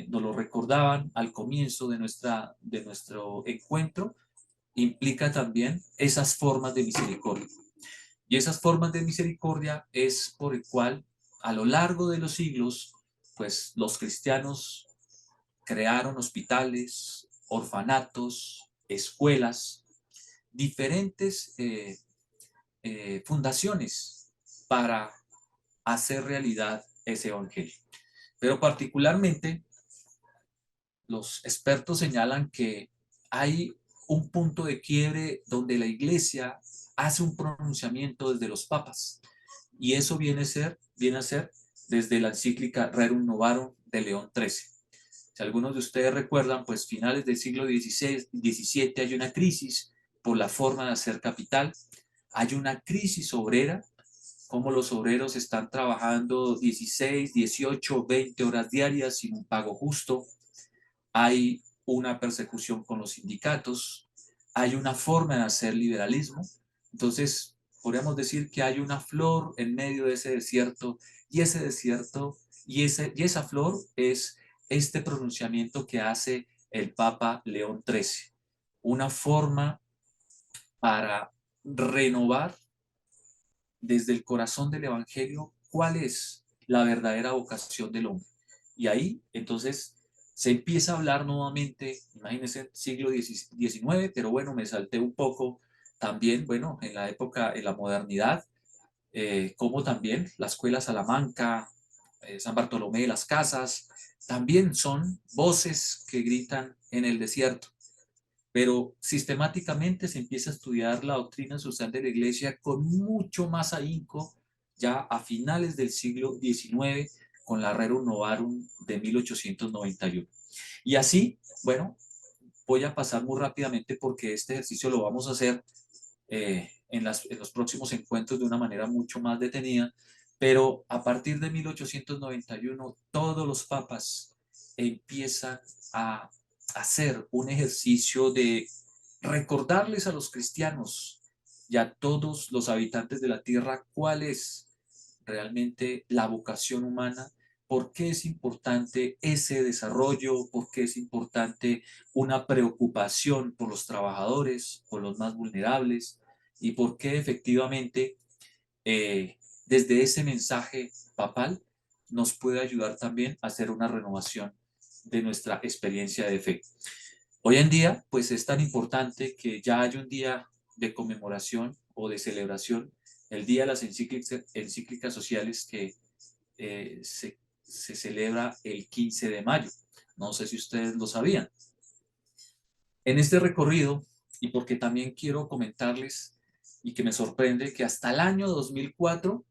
nos lo recordaban al comienzo de nuestro encuentro, implica también esas formas de misericordia. Y esas formas de misericordia es por el cual a lo largo de los siglos, pues los cristianos crearon hospitales, orfanatos, escuelas, diferentes fundaciones para hacer realidad ese evangelio. Pero particularmente los expertos señalan que hay un punto de quiebre donde la iglesia hace un pronunciamiento desde los papas, y eso viene a ser desde la encíclica Rerum Novarum de León XIII. Si algunos de ustedes recuerdan, pues finales del siglo XVI, XVII hay una crisis por la forma de hacer capital, hay una crisis obrera, como los obreros están trabajando 16, 18, 20 horas diarias sin un pago justo, hay una persecución con los sindicatos, hay una forma de hacer liberalismo. Entonces, podríamos decir que hay una flor en medio de ese desierto, y ese desierto y esa flor es este pronunciamiento que hace el Papa León XIII, una forma para renovar desde el corazón del Evangelio cuál es la verdadera vocación del hombre. Y ahí, entonces, se empieza a hablar nuevamente, imagínense, siglo XIX, pero bueno, me salté un poco también, bueno, en la época, en la modernidad, como también la Escuela Salamanca, San Bartolomé de las Casas, también son voces que gritan en el desierto. Pero sistemáticamente se empieza a estudiar la doctrina social de la Iglesia con mucho más ahínco ya a finales del siglo XIX con la Rerum Novarum de 1891. Y así, bueno, voy a pasar muy rápidamente porque este ejercicio lo vamos a hacer en los próximos encuentros de una manera mucho más detenida, pero a partir de 1891 todos los papas empiezan a hacer un ejercicio de recordarles a los cristianos y a todos los habitantes de la tierra cuál es realmente la vocación humana, por qué es importante ese desarrollo, por qué es importante una preocupación por los trabajadores, por los más vulnerables, y por qué efectivamente desde ese mensaje papal nos puede ayudar también a hacer una renovación de nuestra experiencia de fe. Hoy en día, pues es tan importante que ya hay un día de conmemoración o de celebración, el Día de las Encíclicas Sociales, que se celebra el 15 de mayo. No sé si ustedes lo sabían. En este recorrido, y porque también quiero comentarles y que me sorprende que hasta el año 2004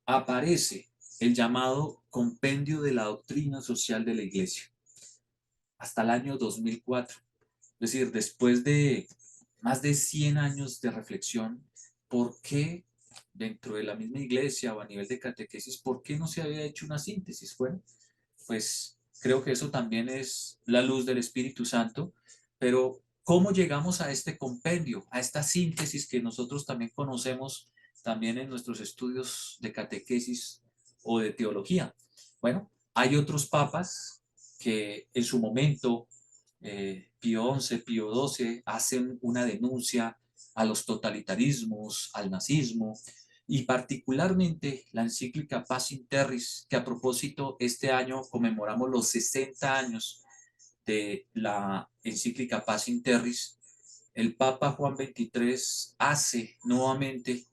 aparece el llamado Compendio de la Doctrina Social de la Iglesia. Hasta el año 2004. Es decir, después de más de 100 años de reflexión, ¿por qué dentro de la misma iglesia o a nivel de catequesis, por qué no se había hecho una síntesis? Bueno, pues creo que eso también es la luz del Espíritu Santo, pero ¿Cómo llegamos a este compendio, a esta síntesis que nosotros también conocemos también en nuestros estudios de catequesis o de teología? Bueno, hay otros papas que en su momento, Pío XI, Pío XII, hacen una denuncia a los totalitarismos, al nazismo, y particularmente la encíclica Pacem Terris, que a propósito este año conmemoramos los 60 años de la encíclica Pacem Terris. El Papa Juan XXIII hace nuevamente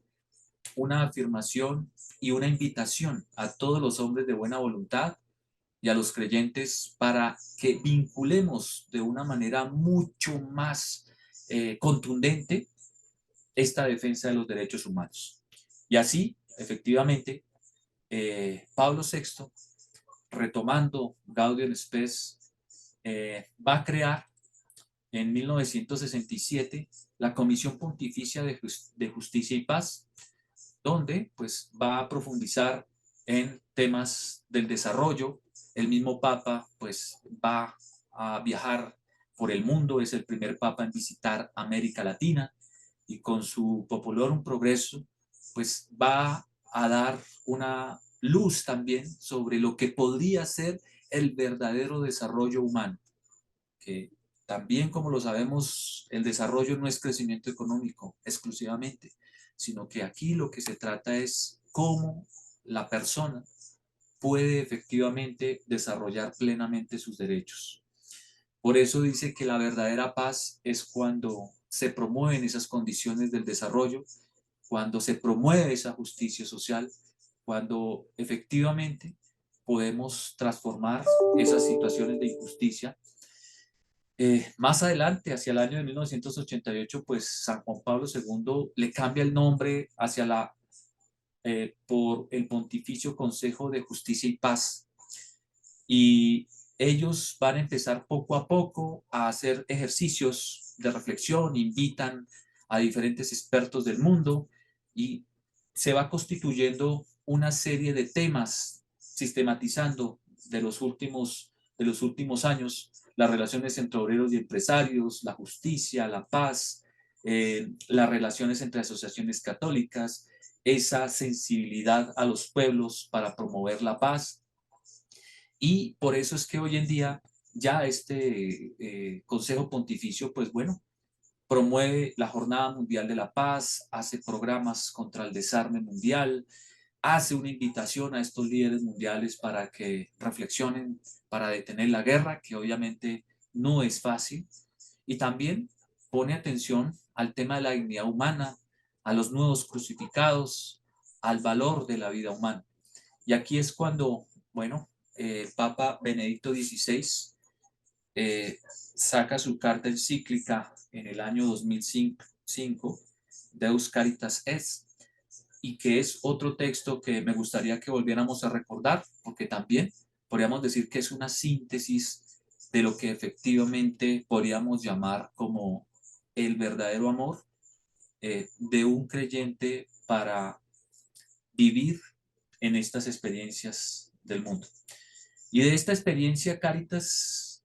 una afirmación y una invitación a todos los hombres de buena voluntad y a los creyentes para que vinculemos de una manera mucho más contundente esta defensa de los derechos humanos. Y así, efectivamente, Pablo VI, retomando Gaudium et Spes, va a crear en 1967 la Comisión Pontificia de Justicia y Paz, donde pues va a profundizar en temas del desarrollo. El mismo Papa pues va a viajar por el mundo, es el primer Papa en visitar América Latina, y con su Populorum Progresso pues va a dar una luz también sobre lo que podría ser el verdadero desarrollo humano, que también, como lo sabemos, el desarrollo no es crecimiento económico exclusivamente, sino que aquí lo que se trata es cómo la persona puede efectivamente desarrollar plenamente sus derechos. Por eso dice que la verdadera paz es cuando se promueven esas condiciones del desarrollo, cuando se promueve esa justicia social, cuando efectivamente podemos transformar esas situaciones de injusticia. Más adelante, hacia el año de 1988, pues San Juan Pablo II le cambia el nombre hacia por el Pontificio Consejo de Justicia y Paz. Y ellos van a empezar poco a poco a hacer ejercicios de reflexión, invitan a diferentes expertos del mundo y se va constituyendo una serie de temas, sistematizando de los últimos años las relaciones entre obreros y empresarios, la justicia, la paz, las relaciones entre asociaciones católicas, esa sensibilidad a los pueblos para promover la paz. Y por eso es que hoy en día ya este Consejo Pontificio, pues bueno, promueve la Jornada Mundial de la Paz, hace programas contra el desarme mundial, hace una invitación a estos líderes mundiales para que reflexionen, para detener la guerra, que obviamente no es fácil, y también pone atención al tema de la dignidad humana, a los nuevos crucificados, al valor de la vida humana. Y aquí es cuando, bueno, Papa Benedicto XVI saca su carta encíclica en el año 2005, Deus Caritas Est, y que es otro texto que me gustaría que volviéramos a recordar, porque también podríamos decir que es una síntesis de lo que efectivamente podríamos llamar como el verdadero amor de un creyente para vivir en estas experiencias del mundo. Y de esta experiencia Cáritas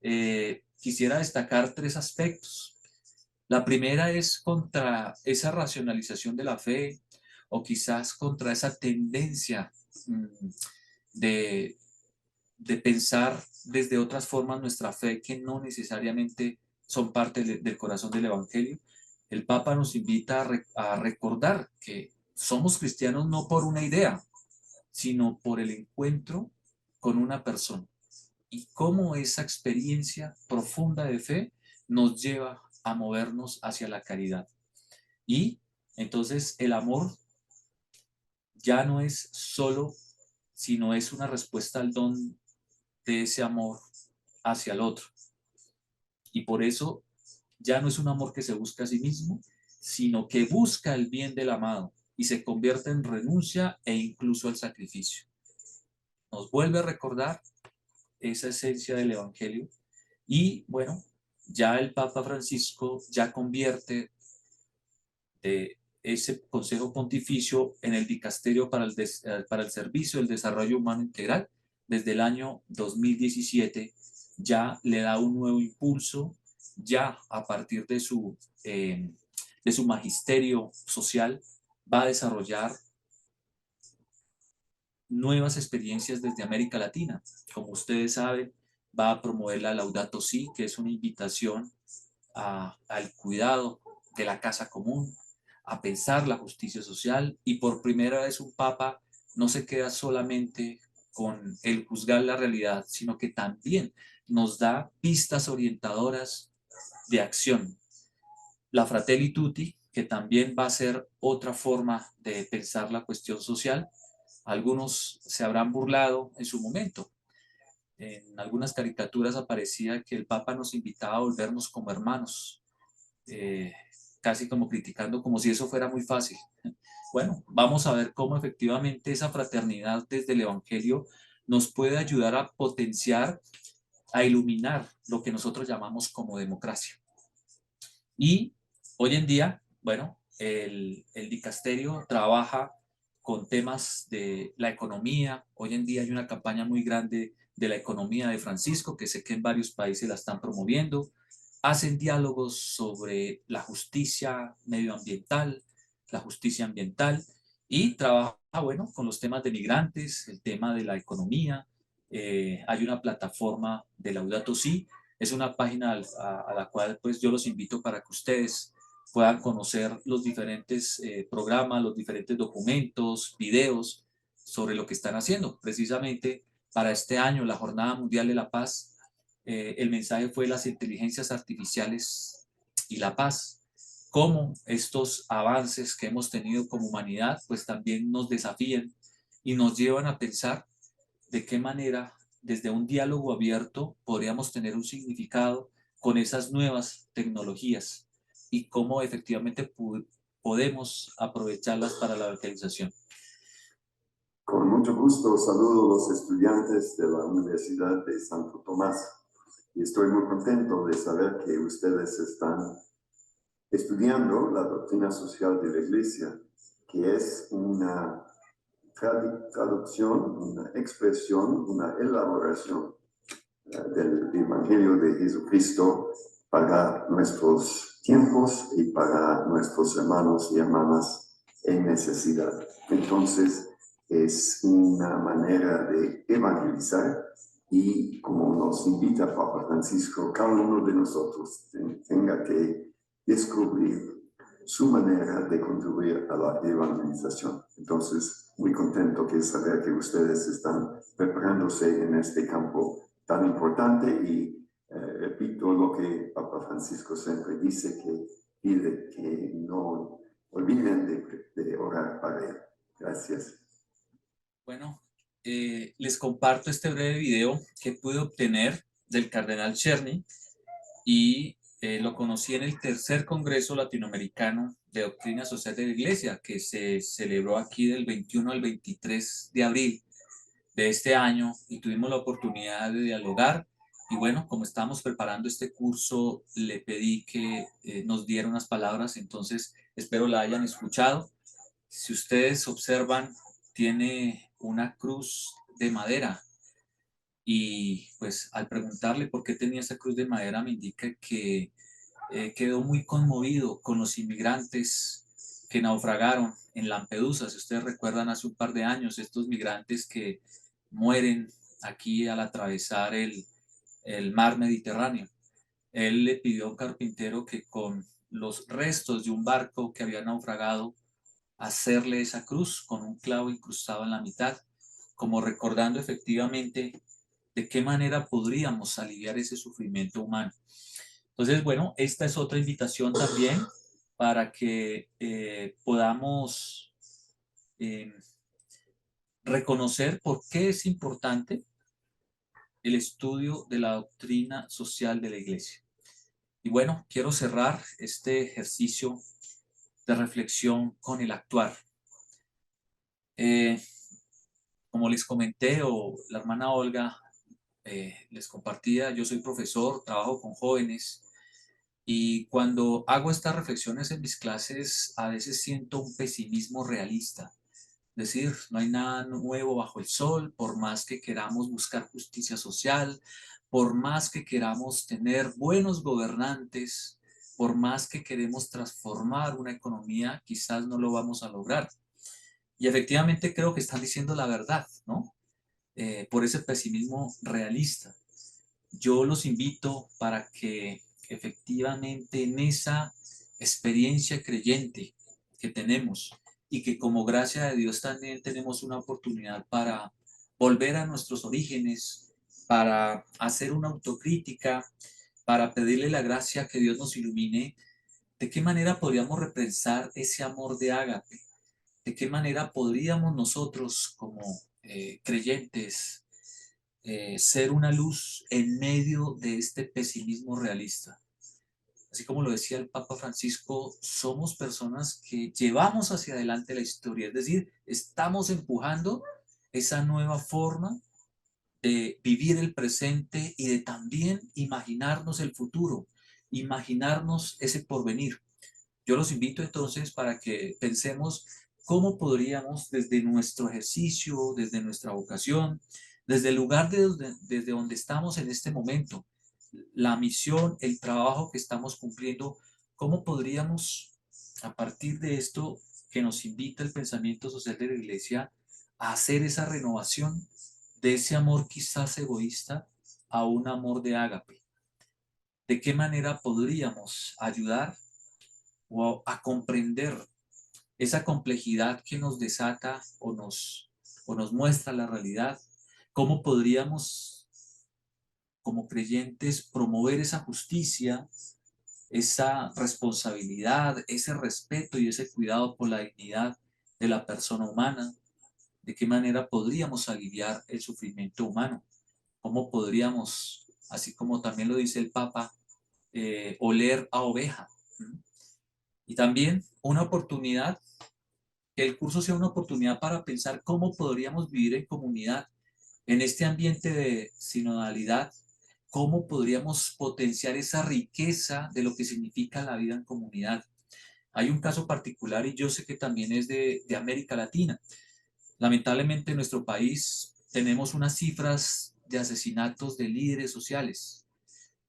quisiera destacar 3 aspectos. La primera es contra esa racionalización de la fe, o quizás contra esa tendencia de pensar desde otras formas nuestra fe que no necesariamente son parte del corazón del Evangelio. El Papa nos invita a recordar que somos cristianos no por una idea, sino por el encuentro con una persona, y cómo esa experiencia profunda de fe nos lleva a movernos hacia la caridad. Y entonces el amor ya no es solo, sino es una respuesta al don de ese amor hacia el otro. Y por eso ya no es un amor que se busca a sí mismo, sino que busca el bien del amado y se convierte en renuncia e incluso al sacrificio. Nos vuelve a recordar esa esencia del Evangelio. Y bueno, ya el Papa Francisco ya convierte ese Consejo Pontificio en el Dicasterio para el Servicio del Desarrollo Humano Integral. Desde el año 2017 ya le da un nuevo impulso ya a partir de su magisterio social va a desarrollar nuevas experiencias desde América Latina. Como ustedes saben, va a promover la Laudato Si, que es una invitación al cuidado de la casa común, a pensar la justicia social, y por primera vez un papa no se queda solamente con el juzgar la realidad, sino que también nos da pistas orientadoras de acción. La Fratelli Tutti, que también va a ser otra forma de pensar la cuestión social. Algunos se habrán burlado en su momento. En algunas caricaturas aparecía que el Papa nos invitaba a volvernos como hermanos, casi como criticando, como si eso fuera muy fácil. Bueno, vamos a ver cómo efectivamente esa fraternidad desde el Evangelio nos puede ayudar a potenciar, a iluminar lo que nosotros llamamos como democracia. Y hoy en día, bueno, el dicasterio trabaja con temas de la economía. Hoy en día hay una campaña muy grande de la economía de Francisco, que sé que en varios países la están promoviendo. Hacen diálogos sobre la justicia medioambiental, la justicia ambiental, y trabaja, bueno, con los temas de migrantes, el tema de la economía. Hay una plataforma de Laudato Si. Es una página a la cual pues yo los invito para que ustedes puedan conocer los diferentes programas, los diferentes documentos, videos sobre lo que están haciendo. Precisamente para este año, la Jornada Mundial de la Paz, el mensaje fue las inteligencias artificiales y la paz. Cómo estos avances que hemos tenido como humanidad pues también nos desafían y nos llevan a pensar de qué manera desde un diálogo abierto podríamos tener un significado con esas nuevas tecnologías y cómo efectivamente podemos aprovecharlas para la evangelización. Con mucho gusto saludo a los estudiantes de la Universidad de Santo Tomás y estoy muy contento de saber que ustedes están estudiando la doctrina social de la Iglesia, que es una traducción, una expresión, una elaboración del Evangelio de Jesucristo para nuestros tiempos y para nuestros hermanos y hermanas en necesidad. Entonces, es una manera de evangelizar y como nos invita Papa Francisco, cada uno de nosotros tenga que descubrir su manera de contribuir a la evangelización. Entonces, muy contento de saber que ustedes están preparándose en este campo tan importante y repito lo que Papa Francisco siempre dice, que pide que no olviden de orar para él. Gracias. Bueno, les comparto este breve video que pude obtener del cardenal Czerny y lo conocí en el tercer Congreso Latinoamericano de Doctrina Social de la Iglesia, que se celebró aquí del 21 al 23 de abril de este año, y tuvimos la oportunidad de dialogar. Y bueno, como estábamos preparando este curso, le pedí que nos diera unas palabras, entonces espero la hayan escuchado. Si ustedes observan, tiene una cruz de madera. Y pues al preguntarle por qué tenía esa cruz de madera, me indica que quedó muy conmovido con los inmigrantes que naufragaron en Lampedusa. Si ustedes recuerdan, hace un par de años, estos migrantes que mueren aquí al atravesar el mar Mediterráneo. Él le pidió a un carpintero que con los restos de un barco que había naufragado, hacerle esa cruz con un clavo incrustado en la mitad, como recordando efectivamente de qué manera podríamos aliviar ese sufrimiento humano. Entonces, bueno, esta es otra invitación también para que podamos reconocer por qué es importante el estudio de la doctrina social de la Iglesia. Y bueno, quiero cerrar este ejercicio de reflexión con el actuar. Como les comenté, o la hermana Olga les compartía, yo soy profesor, trabajo con jóvenes, y cuando hago estas reflexiones en mis clases, a veces siento un pesimismo realista. Es decir, no hay nada nuevo bajo el sol, por más que queramos buscar justicia social, por más que queramos tener buenos gobernantes, por más que queremos transformar una economía, quizás no lo vamos a lograr. Y efectivamente creo que están diciendo la verdad, ¿no? Por ese pesimismo realista. Yo los invito para que efectivamente en esa experiencia creyente que tenemos y que como gracia de Dios también tenemos una oportunidad para volver a nuestros orígenes, para hacer una autocrítica, para pedirle la gracia que Dios nos ilumine, ¿de qué manera podríamos repensar ese amor de ágape? ¿De qué manera podríamos nosotros como creyentes ser una luz en medio de este pesimismo realista? Así como lo decía el Papa Francisco, somos personas que llevamos hacia adelante la historia, es decir, estamos empujando esa nueva forma de vivir el presente y de también imaginarnos el futuro, imaginarnos ese porvenir. Yo los invito entonces para que pensemos cómo podríamos desde nuestro ejercicio, desde nuestra vocación, desde el lugar desde donde estamos en este momento, la misión, el trabajo que estamos cumpliendo, cómo podríamos, a partir de esto que nos invita el pensamiento social de la Iglesia, a hacer esa renovación de ese amor quizás egoísta a un amor de ágape. ¿De qué manera podríamos ayudar o a comprender esa complejidad que nos desata o nos muestra la realidad? ¿Cómo podríamos, como creyentes, promover esa justicia, esa responsabilidad, ese respeto y ese cuidado por la dignidad de la persona humana? ¿De qué manera podríamos aliviar el sufrimiento humano? ¿Cómo podríamos, así como también lo dice el Papa, oler a oveja? Y también una oportunidad, que el curso sea una oportunidad para pensar cómo podríamos vivir en comunidad, en este ambiente de sinodalidad, cómo podríamos potenciar esa riqueza de lo que significa la vida en comunidad. Hay un caso particular y yo sé que también es de América Latina. Lamentablemente en nuestro país tenemos unas cifras de asesinatos de líderes sociales,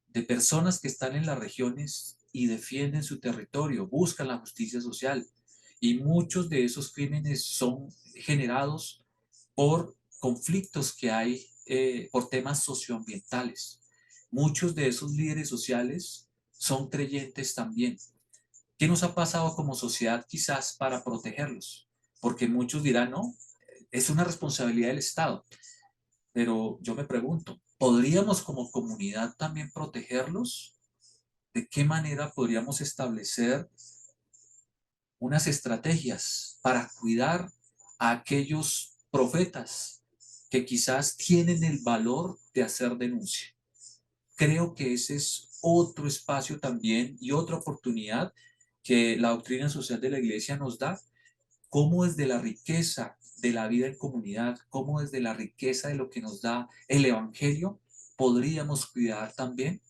de personas que están en las regiones y defienden su territorio, buscan la justicia social. Y muchos de esos crímenes son generados por conflictos que hay por temas socioambientales. Muchos de esos líderes sociales son creyentes también. ¿Qué nos ha pasado como sociedad quizás para protegerlos? Porque muchos dirán, no, es una responsabilidad del Estado. Pero yo me pregunto, ¿podríamos como comunidad también protegerlos? ¿De qué manera podríamos establecer unas estrategias para cuidar a aquellos profetas que quizás tienen el valor de hacer denuncia? Creo que ese es otro espacio también y otra oportunidad que la doctrina social de la Iglesia nos da, cómo desde la riqueza de la vida en comunidad, cómo desde la riqueza de lo que nos da el Evangelio, podríamos cuidar también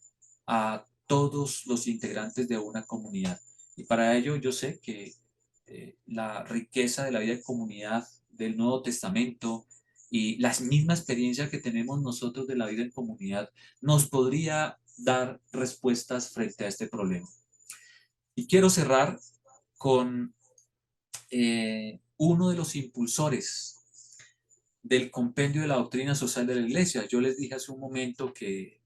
a todos los integrantes de una comunidad. Y para ello yo sé que la riqueza de la vida en comunidad del Nuevo Testamento y la misma experiencia que tenemos nosotros de la vida en comunidad nos podría dar respuestas frente a este problema. Y quiero cerrar con uno de los impulsores del compendio de la doctrina social de la Iglesia. Yo les dije hace un momento que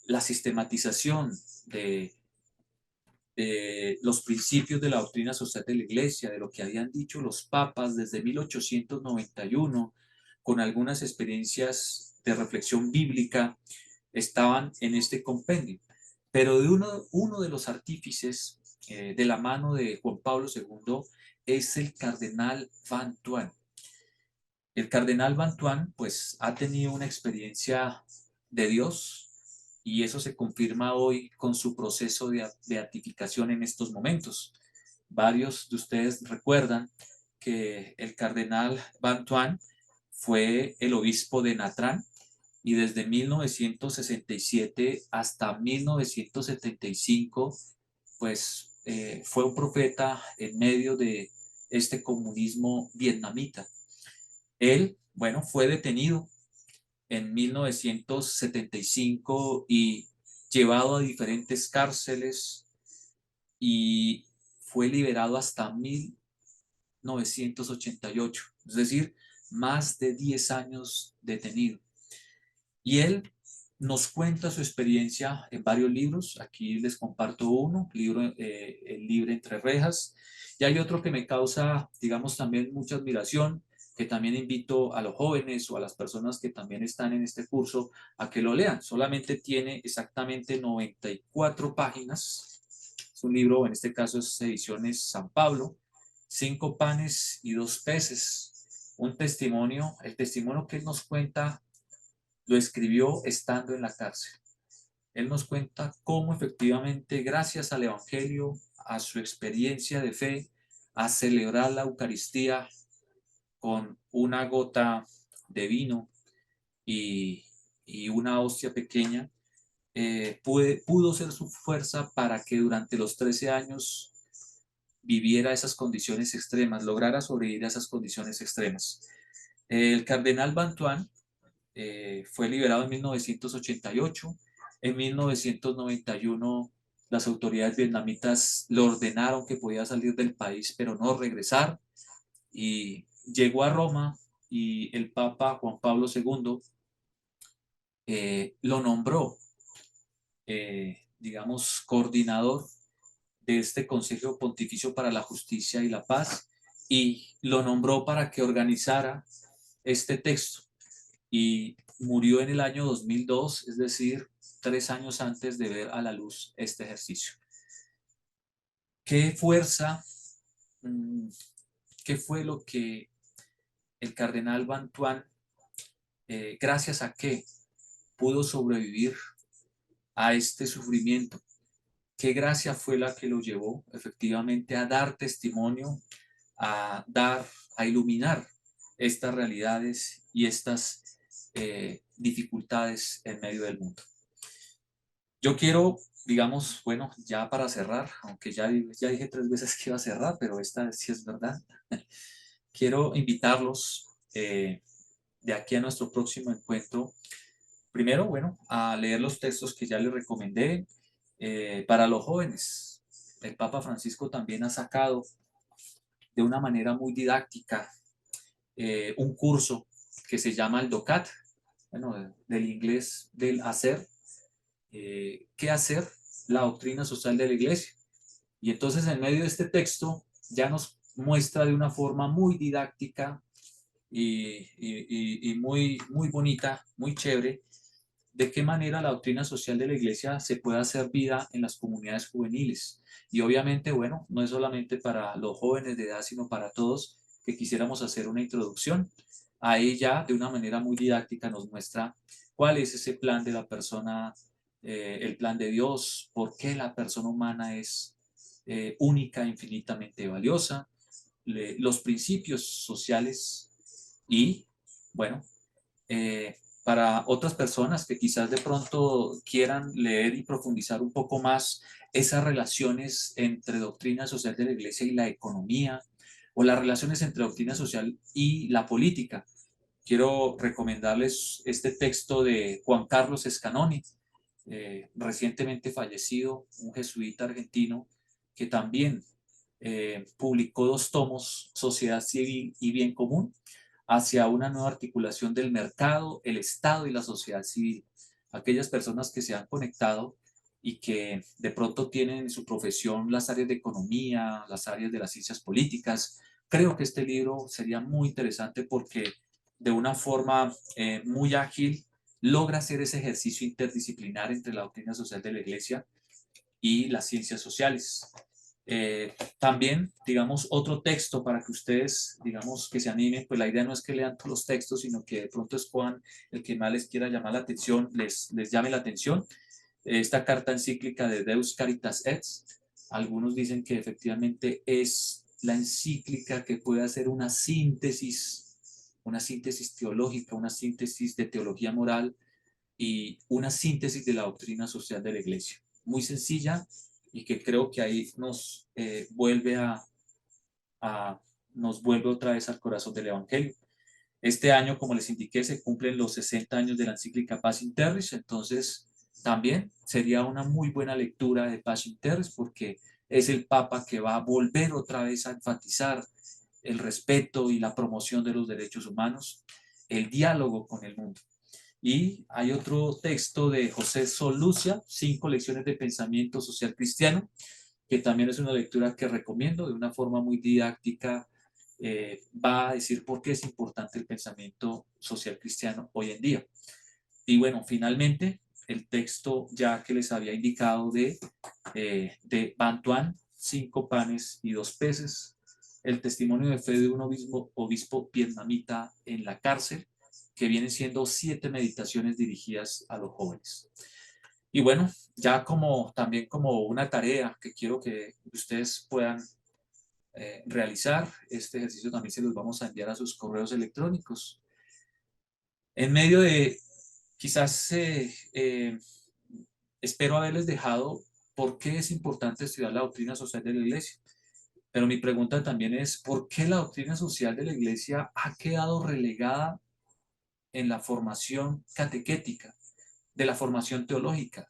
la sistematización de los principios de la doctrina social de la Iglesia, de lo que habían dicho los papas desde 1891, con algunas experiencias de reflexión bíblica, estaban en este compendio. Pero de uno de los artífices, de la mano de Juan Pablo II, es el cardenal Van Thuan. El cardenal Van Thuan, pues, ha tenido una experiencia de Dios y eso se confirma hoy con su proceso de beatificación en estos momentos. Varios de ustedes recuerdan que el cardenal Van Thuan fue el obispo de Natrán y desde 1967 hasta 1975, pues fue un profeta en medio de este comunismo vietnamita. Él, bueno, fue detenido en 1975 y llevado a diferentes cárceles y fue liberado hasta 1988, es decir, más de 10 años detenido. Y él nos cuenta su experiencia en varios libros. Aquí les comparto uno, El Libre entre rejas. Y hay otro que me causa, digamos, también mucha admiración, que también invito a los jóvenes o a las personas que también están en este curso a que lo lean. Solamente tiene exactamente 94 páginas. Es un libro, en este caso es Ediciones San Pablo, 5 panes y 2 peces. Un testimonio, el testimonio que él nos cuenta lo escribió estando en la cárcel. Él nos cuenta cómo efectivamente, gracias al Evangelio, a su experiencia de fe, a celebrar la Eucaristía con una gota de vino y una hostia pequeña, pudo ser su fuerza para que durante los 13 años viviera esas condiciones extremas, lograra sobrevivir a esas condiciones extremas. El cardenal Bantuan fue liberado en 1988. En 1991 las autoridades vietnamitas le ordenaron que podía salir del país, pero no regresar. Y llegó a Roma y el Papa Juan Pablo II lo nombró, digamos, coordinador de este Consejo Pontificio para la Justicia y la Paz y lo nombró para que organizara este texto. Y murió en el año 2002, es decir, 3 años antes de ver a la luz este ejercicio. ¿Qué fuerza, qué fue lo que el cardenal Bantuan, gracias a qué pudo sobrevivir a este sufrimiento? ¿Qué gracia fue la que lo llevó efectivamente a dar testimonio, a iluminar estas realidades y estas dificultades en medio del mundo? Yo quiero, digamos, bueno, ya para cerrar, aunque ya dije 3 veces que iba a cerrar, pero esta sí es verdad, quiero invitarlos de aquí a nuestro próximo encuentro, primero, bueno, a leer los textos que ya les recomendé. Para los jóvenes, el Papa Francisco también ha sacado de una manera muy didáctica un curso que se llama el DOCAT, bueno, del inglés del hacer, qué hacer, la doctrina social de la Iglesia. Y entonces en medio de este texto ya nos muestra de una forma muy didáctica y muy, muy bonita, muy chévere, de qué manera la doctrina social de la Iglesia se puede hacer vida en las comunidades juveniles. Y obviamente, bueno, no es solamente para los jóvenes de edad, sino para todos que quisiéramos hacer una introducción. A ella, de una manera muy didáctica, nos muestra cuál es ese plan de la persona, el plan de Dios, por qué la persona humana es única, infinitamente valiosa, los principios sociales y, bueno, para otras personas que quizás de pronto quieran leer y profundizar un poco más esas relaciones entre doctrina social de la Iglesia y la economía, o las relaciones entre doctrina social y la política, quiero recomendarles este texto de Juan Carlos Scanoni, recientemente fallecido, un jesuita argentino que también publicó 2 tomos, Sociedad Civil y Bien Común, hacia una nueva articulación del mercado, el Estado y la sociedad civil. Aquellas personas que se han conectado y que de pronto tienen en su profesión las áreas de economía, las áreas de las ciencias políticas, creo que este libro sería muy interesante porque de una forma muy ágil logra hacer ese ejercicio interdisciplinar entre la doctrina social de la Iglesia y las ciencias sociales. También, digamos, otro texto para que ustedes, digamos, que se animen, pues la idea no es que lean todos los textos, sino que de pronto escojan el que más les quiera llamar la atención, les llame la atención. Esta carta encíclica de Deus Caritas Et, algunos dicen que efectivamente es la encíclica que puede hacer una síntesis teológica, una síntesis de teología moral y una síntesis de la doctrina social de la Iglesia. Muy sencilla y que creo que ahí nos vuelve nos vuelve otra vez al corazón del Evangelio. Este año, como les indiqué, se cumplen los 60 años de la encíclica Pacem Terris, entonces también sería una muy buena lectura de Pacem Terris porque es el Papa que va a volver otra vez a enfatizar el respeto y la promoción de los derechos humanos, el diálogo con el mundo. Y hay otro texto de José Solucia, 5 lecciones de pensamiento social cristiano, que también es una lectura que recomiendo de una forma muy didáctica. Va a decir por qué es importante el pensamiento social cristiano hoy en día. Y bueno, finalmente, el texto ya que les había indicado de Bantuan, 5 panes y 2 peces, el testimonio de fe de un obispo vietnamita en la cárcel, que vienen siendo 7 meditaciones dirigidas a los jóvenes. Y bueno, ya también como una tarea que quiero que ustedes puedan realizar, este ejercicio también se los vamos a enviar a sus correos electrónicos. En medio de, quizás espero haberles dejado por qué es importante estudiar la doctrina social de la Iglesia. Pero mi pregunta también es, ¿por qué la doctrina social de la Iglesia ha quedado relegada en la formación catequética, de la formación teológica?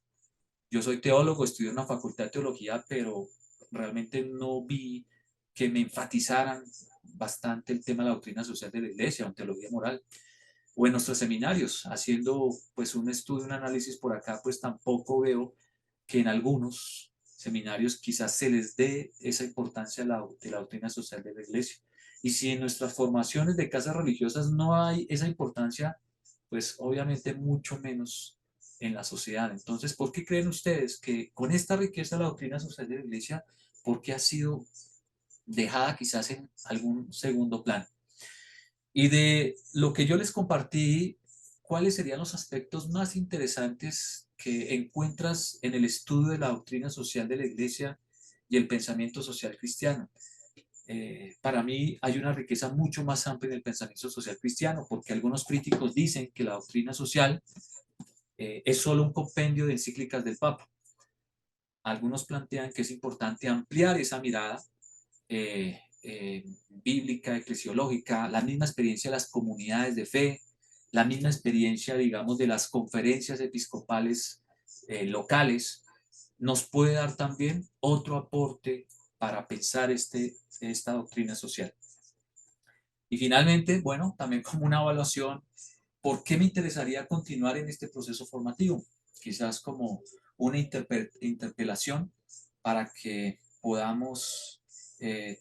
Yo soy teólogo, estudié en una facultad de teología, pero realmente no vi que me enfatizaran bastante el tema de la doctrina social de la Iglesia o en teología moral. O en nuestros seminarios, haciendo pues un estudio, un análisis por acá, pues tampoco veo que en algunos seminarios quizás se les dé esa importancia de la doctrina social de la Iglesia. Y si en nuestras formaciones de casas religiosas no hay esa importancia, pues obviamente mucho menos en la sociedad. Entonces, ¿por qué creen ustedes que con esta riqueza de la doctrina social de la Iglesia, por qué ha sido dejada quizás en algún segundo plano? Y de lo que yo les compartí, ¿cuáles serían los aspectos más interesantes que encuentras en el estudio de la doctrina social de la Iglesia y el pensamiento social cristiano? Para mí hay una riqueza mucho más amplia en el pensamiento social cristiano, porque algunos críticos dicen que la doctrina social es solo un compendio de encíclicas del Papa. Algunos plantean que es importante ampliar esa mirada bíblica, eclesiológica, la misma experiencia de las comunidades de fe, la misma experiencia, digamos, de las conferencias episcopales locales, nos puede dar también otro aporte para pensar esta doctrina social. Y finalmente, bueno, también como una evaluación, ¿por qué me interesaría continuar en este proceso formativo? Quizás como una interpelación para que podamos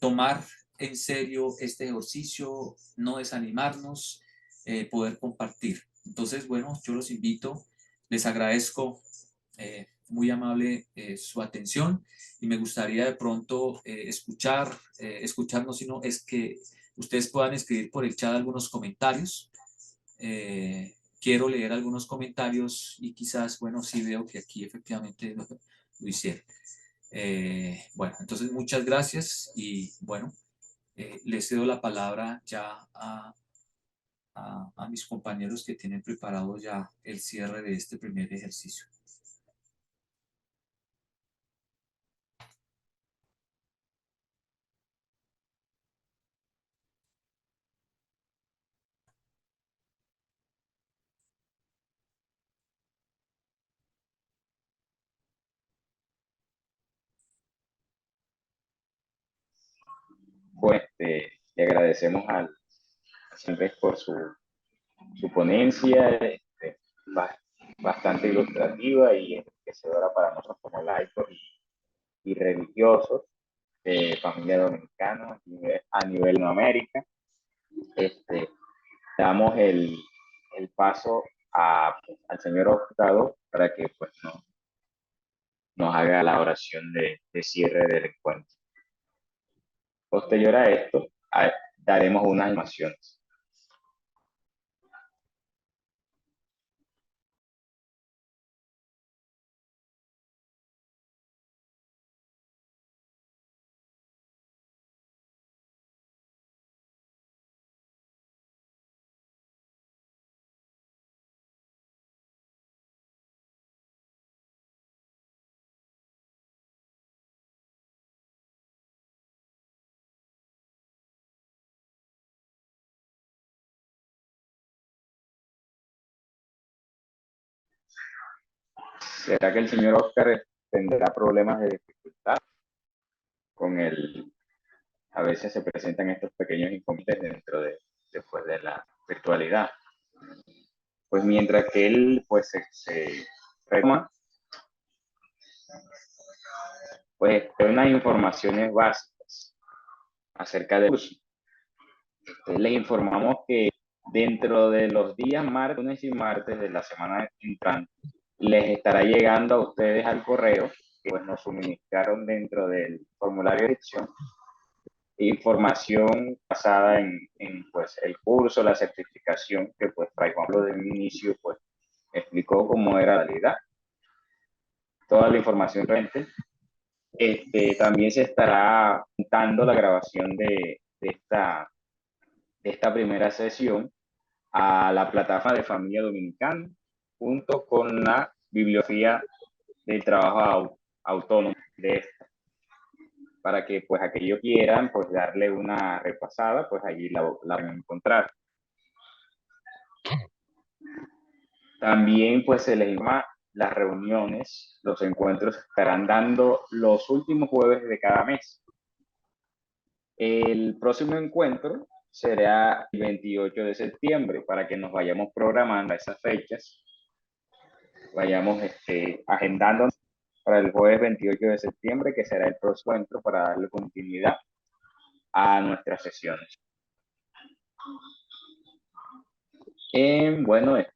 tomar en serio este ejercicio, no desanimarnos, poder compartir. Entonces, bueno, yo los invito, les agradezco muy amable su atención y me gustaría de pronto escucharnos, sino es que ustedes puedan escribir por el chat algunos comentarios. Quiero leer algunos comentarios y quizás, bueno, sí veo que aquí efectivamente lo hicieron. Bueno, entonces muchas gracias y bueno, les cedo la palabra ya a mis compañeros que tienen preparado ya el cierre de este primer ejercicio. Pues le agradecemos al Andrés por su ponencia, ba- bastante ilustrativa y enriquecedora para nosotros como laicos y religiosos de familia dominicana a nivel de América. Damos el paso al señor Hurtado para que pues, nos haga la oración de cierre del encuentro. Posterior a esto, daremos unas animaciones. ¿Será que el señor Oscar tendrá problemas de dificultad con a veces se presentan estos pequeños inconvenientes después de la virtualidad? Pues mientras que él pues se retoma, pues unas informaciones básicas acerca del curso. Les informamos que dentro de los días martes, lunes y martes de la semana entrante, les estará llegando a ustedes al correo que pues, nos suministraron dentro del formulario de inscripción información basada en pues, el curso, la certificación que pues Fray Juan Pablo de inicio pues explicó cómo era la realidad. Toda la información realmente. También se estará dando la grabación de esta primera sesión a la plataforma de Familia Dominicana junto con la bibliografía del trabajo autónomo de esta, para que pues aquellos quieran pues darle una repasada, pues allí la van a encontrar. También pues se les informa las reuniones, los encuentros se estarán dando los últimos jueves de cada mes. El próximo encuentro será el 28 de septiembre, para que nos vayamos programando a esas fechas, vayamos agendando para el jueves 28 de septiembre, que será el próximo encuentro para darle continuidad a nuestras sesiones. Bueno, al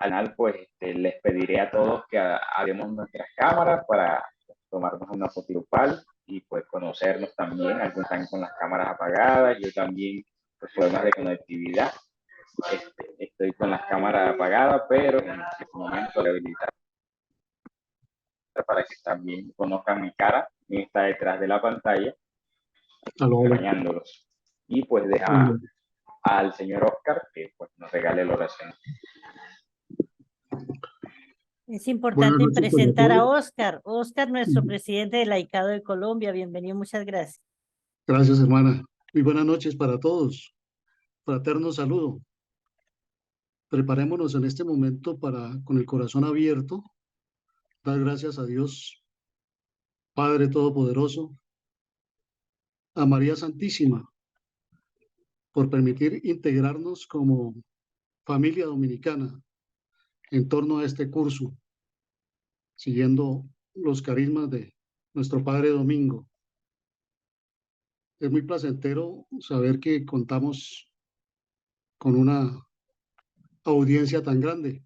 final pues les pediré a todos que abrimos nuestras cámaras para tomarnos una foto grupal y pues conocernos también. Algunos están con las cámaras apagadas, yo también pues problemas de conectividad, estoy con las cámaras apagadas, pero en este momento rehabilitar para que también conozcan mi cara, quien está detrás de la pantalla, acompañándolos. Y pues deja al señor Oscar que pues nos regale la oración. Es importante presentar a Oscar. Oscar, nuestro presidente del Laicado de Colombia. Bienvenido, muchas gracias. Gracias, hermana. Muy buenas noches para todos. Fraterno saludo. Preparémonos en este momento con el corazón abierto, dar gracias a Dios, Padre Todopoderoso, a María Santísima, por permitir integrarnos como familia dominicana en torno a este curso, siguiendo los carismas de nuestro Padre Domingo. Es muy placentero saber que contamos con una audiencia tan grande.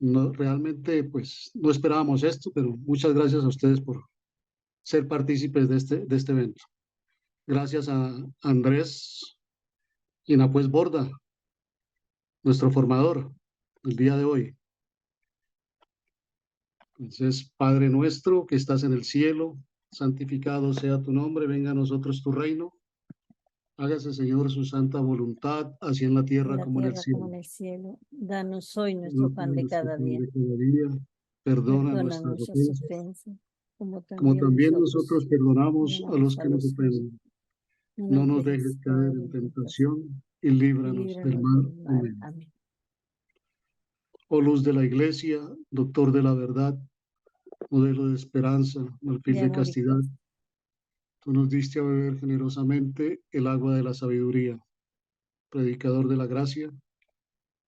No, realmente, pues, no esperábamos esto, pero muchas gracias a ustedes por ser partícipes de este evento. Gracias a Andrés Inapuez Borda, nuestro formador el día de hoy. Entonces, Padre nuestro que estás en el cielo, santificado sea tu nombre, venga a nosotros tu reino. Hágase, Señor, su santa voluntad, así en la tierra como en el cielo. Danos hoy nuestro pan de cada día. Perdona nuestras ofensas, como también nosotros perdonamos a los que nos ofenden. No nos dejes caer en tentación y líbranos del mal. Amén. Oh luz de la Iglesia, doctor de la verdad, modelo de esperanza, marfil de castidad, tú nos diste a beber generosamente el agua de la sabiduría. Predicador de la gracia,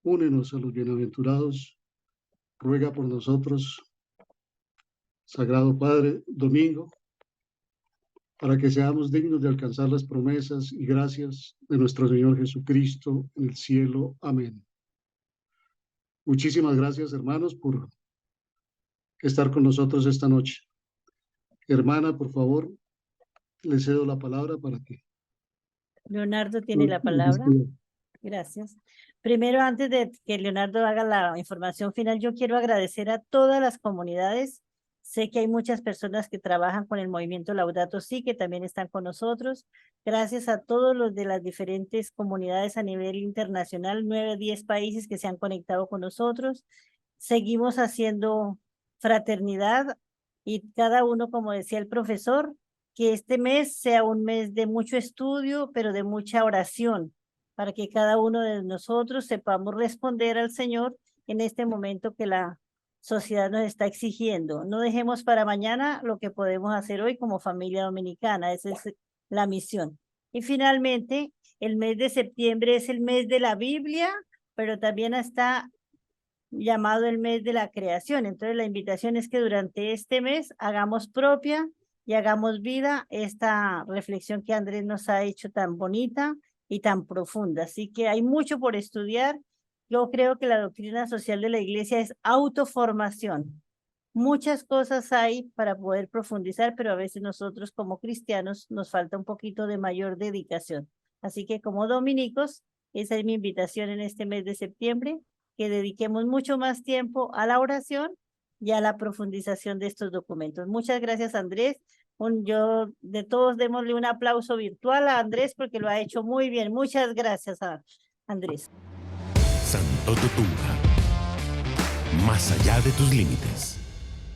únenos a los bienaventurados, ruega por nosotros, Sagrado Padre Domingo, para que seamos dignos de alcanzar las promesas y gracias de nuestro Señor Jesucristo en el cielo. Amén. Muchísimas gracias, hermanos, por estar con nosotros esta noche. Hermana, por favor, le cedo la palabra para que... Leonardo tiene la palabra. Gracias. Primero, antes de que Leonardo haga la información final, yo quiero agradecer a todas las comunidades. Sé que hay muchas personas que trabajan con el movimiento Laudato Si, que también están con nosotros. Gracias a todos los de las diferentes comunidades a nivel internacional, 9 o 10 países que se han conectado con nosotros. Seguimos haciendo fraternidad y cada uno, como decía el profesor, que este mes sea un mes de mucho estudio, pero de mucha oración, para que cada uno de nosotros sepamos responder al Señor en este momento que la sociedad nos está exigiendo. No dejemos para mañana lo que podemos hacer hoy como familia dominicana. Esa es la misión. Y finalmente, el mes de septiembre es el mes de la Biblia, pero también está llamado el mes de la creación. Entonces, la invitación es que durante este mes hagamos propia y hagamos vida esta reflexión que Andrés nos ha hecho tan bonita y tan profunda. Así que hay mucho por estudiar. Yo creo que la doctrina social de la Iglesia es autoformación. Muchas cosas hay para poder profundizar, pero a veces nosotros como cristianos nos falta un poquito de mayor dedicación. Así que como dominicos, esa es mi invitación en este mes de septiembre, que dediquemos mucho más tiempo a la oración y a la profundización de estos documentos. Muchas gracias, Andrés. Yo de todos démosle un aplauso virtual a Andrés porque lo ha hecho muy bien. Muchas gracias a Andrés. Santo Totumba. Más allá de tus límites.